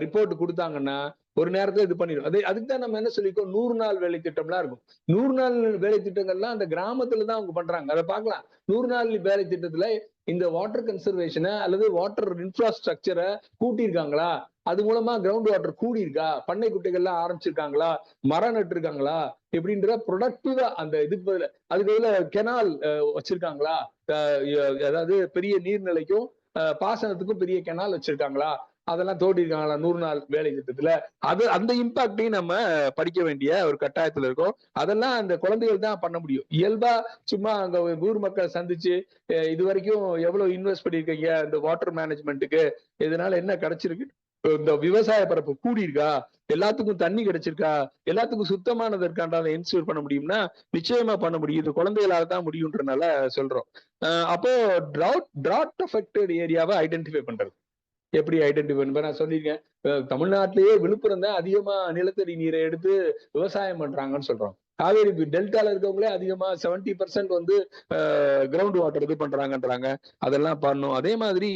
ரிப்போர்ட் கொடுத்தாங்கன்னா ஒரு நேரத்துல இது பண்ணிடும். அதுக்கு தான் நம்ம என்ன சொல்லிக்கோ 100 நாள் வேலை திட்டம்லாம் இருக்கும். 100 நாள் வேலை திட்டங்கள்லாம் அந்த கிராமத்துல தான் அவங்க பண்றாங்க. அதை பார்க்கலாம். 100 நாள் வேலை திட்டத்துல இந்த வாட்டர் கன்சர்வேஷனை அல்லது வாட்டர் இன்ஃப்ராஸ்ட்ரக்சரை கூட்டியிருக்காங்களா, அது மூலமா கிரவுண்ட் வாட்டர் கூடி இருக்கா, பண்ணை குட்டைகள்லாம் ஆரம்பிச்சிருக்காங்களா, மரம் நட்டு இருக்காங்களா, எப்படின்ற ப்ரொடக்டிவா அந்த இதுக்கு பதில அதுக்கு பதில கெனால் வச்சிருக்காங்களா, அதாவது பெரிய நீர்நிலைக்கும் பாசனத்துக்கும் பெரிய கெனால் வச்சிருக்காங்களா, அதெல்லாம் தோண்டிருக்காங்களா 100 நாள் வேலை திட்டத்துல. அந்த இம்பாக்டையும் நம்ம படிக்க வேண்டிய ஒரு கட்டாயத்துல இருக்கோம். அதெல்லாம் அந்த குழந்தைகள் தான் பண்ண முடியும். இயல்பா சும்மா அங்க ஊர் மக்களை சந்திச்சு இது வரைக்கும் எவ்வளவு இன்வெஸ்ட் பண்ணிருக்கீங்க இந்த வாட்டர் மேனேஜ்மெண்ட்டுக்கு, இதனால என்ன கிடைச்சிருக்கு, இந்த விவசாய பரப்பு கூடி இருக்கா, எல்லாத்துக்கும் தண்ணி கிடைச்சிருக்கா, எல்லாத்துக்கும் சுத்தமானது இருக்கான்றதை என்ஷூர் பண்ண முடியும்னா நிச்சயமா பண்ண முடியும். இது குழந்தைகளால தான் முடியும்ன்றனால சொல்றோம். அப்போ டிராட் அஃபெக்டட் ஏரியாவை ஐடென்டிஃபை பண்றது எப்படி ஐடென்டிஃபை பண்ண நான் சொல்லியிருக்கேன். தமிழ்நாட்டிலேயே விழுப்புரம் தான் அதிகமா நிலத்தடி நீரை எடுத்து விவசாயம் பண்றாங்கன்னு சொல்றோம். காவேரி டெல்டால இருக்கவங்களே அதிகமா 70% வந்து கிரவுண்ட் வாட்டர் இது பண்றாங்கன்றாங்க. அதெல்லாம் பண்ணும். அதே மாதிரி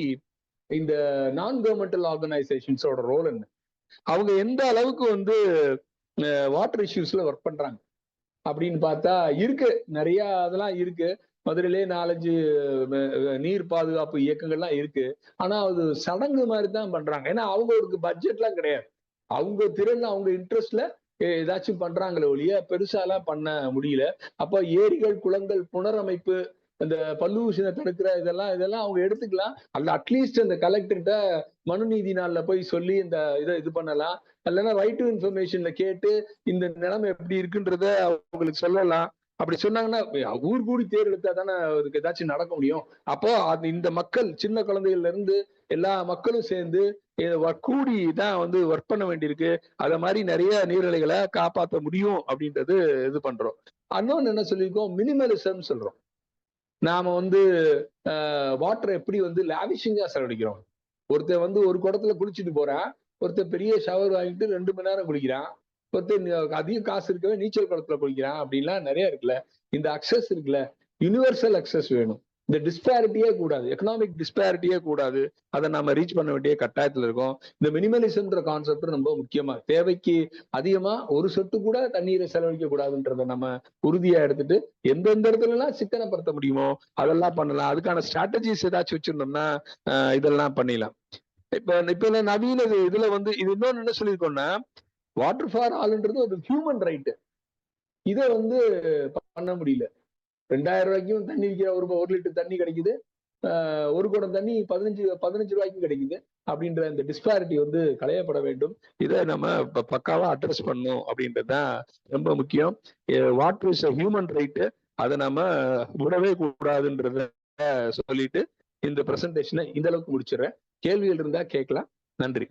இந்த நான் கவர்மெண்டல் ஆர்கனைசேஷன்ஸோட ரோல் என்ன, அவங்க எந்த அளவுக்கு வந்து வாட்டர் இஷ்யூஸ்ல ஒர்க் பண்றாங்க அப்படின்னு பார்த்தா இருக்கு, நிறைய அதெல்லாம் இருக்கு. மதுரையிலே 4-5 நீர் பாதுகாப்பு இயக்கங்கள்லாம் இருக்கு. ஆனா அது சடங்கு மாதிரி தான் பண்றாங்க. ஏன்னா அவங்களுக்கு பட்ஜெட்லாம் கிடையாது. அவங்க திறன் அவங்க இன்ட்ரெஸ்ட்ல ஏதாச்சும் பண்றாங்களே ஒழிய பெருசாலாம் பண்ண முடியல. அப்ப ஏரிகள், குளங்கள் புனரமைப்பு, இந்த பல்லூஷனை தடுக்கிற இதெல்லாம் அவங்க எடுத்துக்கலாம். அல்ல அட்லீஸ்ட் அந்த கலெக்டர்கிட்ட மனு நீதி நாள்ல போய் சொல்லி இந்த இதை இது பண்ணலாம். இல்லைன்னா ரைட் டு இன்ஃபர்மேஷன்ல கேட்டு இந்த நிலைமை எப்படி இருக்குன்றத அவங்களுக்கு சொல்லலாம். அப்படி சொன்னாங்கன்னா ஊர் கூடி தேர் எடுத்தா தானே அதுக்கு ஏதாச்சும் நடக்க முடியும். அப்போ இந்த மக்கள் சின்ன குழந்தைகள்ல இருந்து எல்லா மக்களும் சேர்ந்து கூடி தான் வந்து ஒர்க் பண்ண வேண்டியிருக்கு. அத மாதிரி நிறைய நீர்நிலைகளை காப்பாற்ற முடியும் அப்படின்றது இது பண்றோம். இன்னொன்னு என்ன சொல்லியிருக்கோம், மினிமலிசம் சொல்றோம். நாம வந்து வாட்டரை எப்படி வந்து லாவிஷிங்கா செலவழிக்கிறோம். ஒருத்தர் வந்து ஒரு குடத்துல குளிச்சுட்டு போறான், ஒருத்தர் பெரிய ஷவர் வாங்கிட்டு 2 மணி நேரம் குளிக்கிறான், ஒருத்தர் அதிக காசு இருக்கவே நீச்சல் குளத்துல குளிக்கிறான், அப்படின்லாம் நிறைய இருக்குல்ல. இந்த அக்சஸ் இருக்குல்ல, யூனிவர்சல் அக்சஸ் வேணும். இந்த டிஸ்பாரிட்டியே கூடாது, எக்கனாமிக் டிஸ்பாரிட்டியே கூடாது. அதை நம்ம ரீச் பண்ண வேண்டிய கட்டாயத்துல இருக்கோம். இந்த மினிமலிசம்ன்ற கான்செப்ட் ரொம்ப முக்கியமா, தேவைக்கு அதிகமா ஒரு சொட்டு கூட தண்ணீரை செலவழிக்க கூடாதுன்றத நம்ம உறுதியா எடுத்துட்டு எந்தெந்த இடத்துல எல்லாம் சிக்கனப்படுத்த முடியுமோ அதெல்லாம் பண்ணலாம். அதுக்கான ஸ்ட்ராட்டஜிஸ் ஏதாச்சும் வச்சிருந்தோம்னா இதெல்லாம் பண்ணிடலாம். இப்ப நவீன இதுல வந்து இது இன்னொன்னு என்ன சொல்லியிருக்கோம்னா, வாட்டர் ஃபார் ஆல்ன்றது ஒரு ஹியூமன் ரைட். இதை வந்து பண்ண முடியல. 2000 ரூபாய்க்கும் தண்ணி விற்கிற ஒரு லிட்டர் தண்ணி கிடைக்குது, ஒரு குடம் தண்ணி 15 ரூபாய்க்கும் கிடைக்குது. அப்படின்ற இந்த டிஸ்பாரிட்டி வந்து களையப்பட வேண்டும். இதை நம்ம பக்காவா அட்ரஸ் பண்ணணும் அப்படின்றதுதான் ரொம்ப முக்கியம். வாட்டர் இஸ் ஹியூமன் ரைட்டு, அதை நம்ம விடவே கூடாதுன்றத சொல்லிட்டு இந்த பிரசன்டேஷனை இந்த அளவுக்கு முடிச்சிடுறேன். கேள்விகள் இருந்தா கேட்கலாம். நன்றி.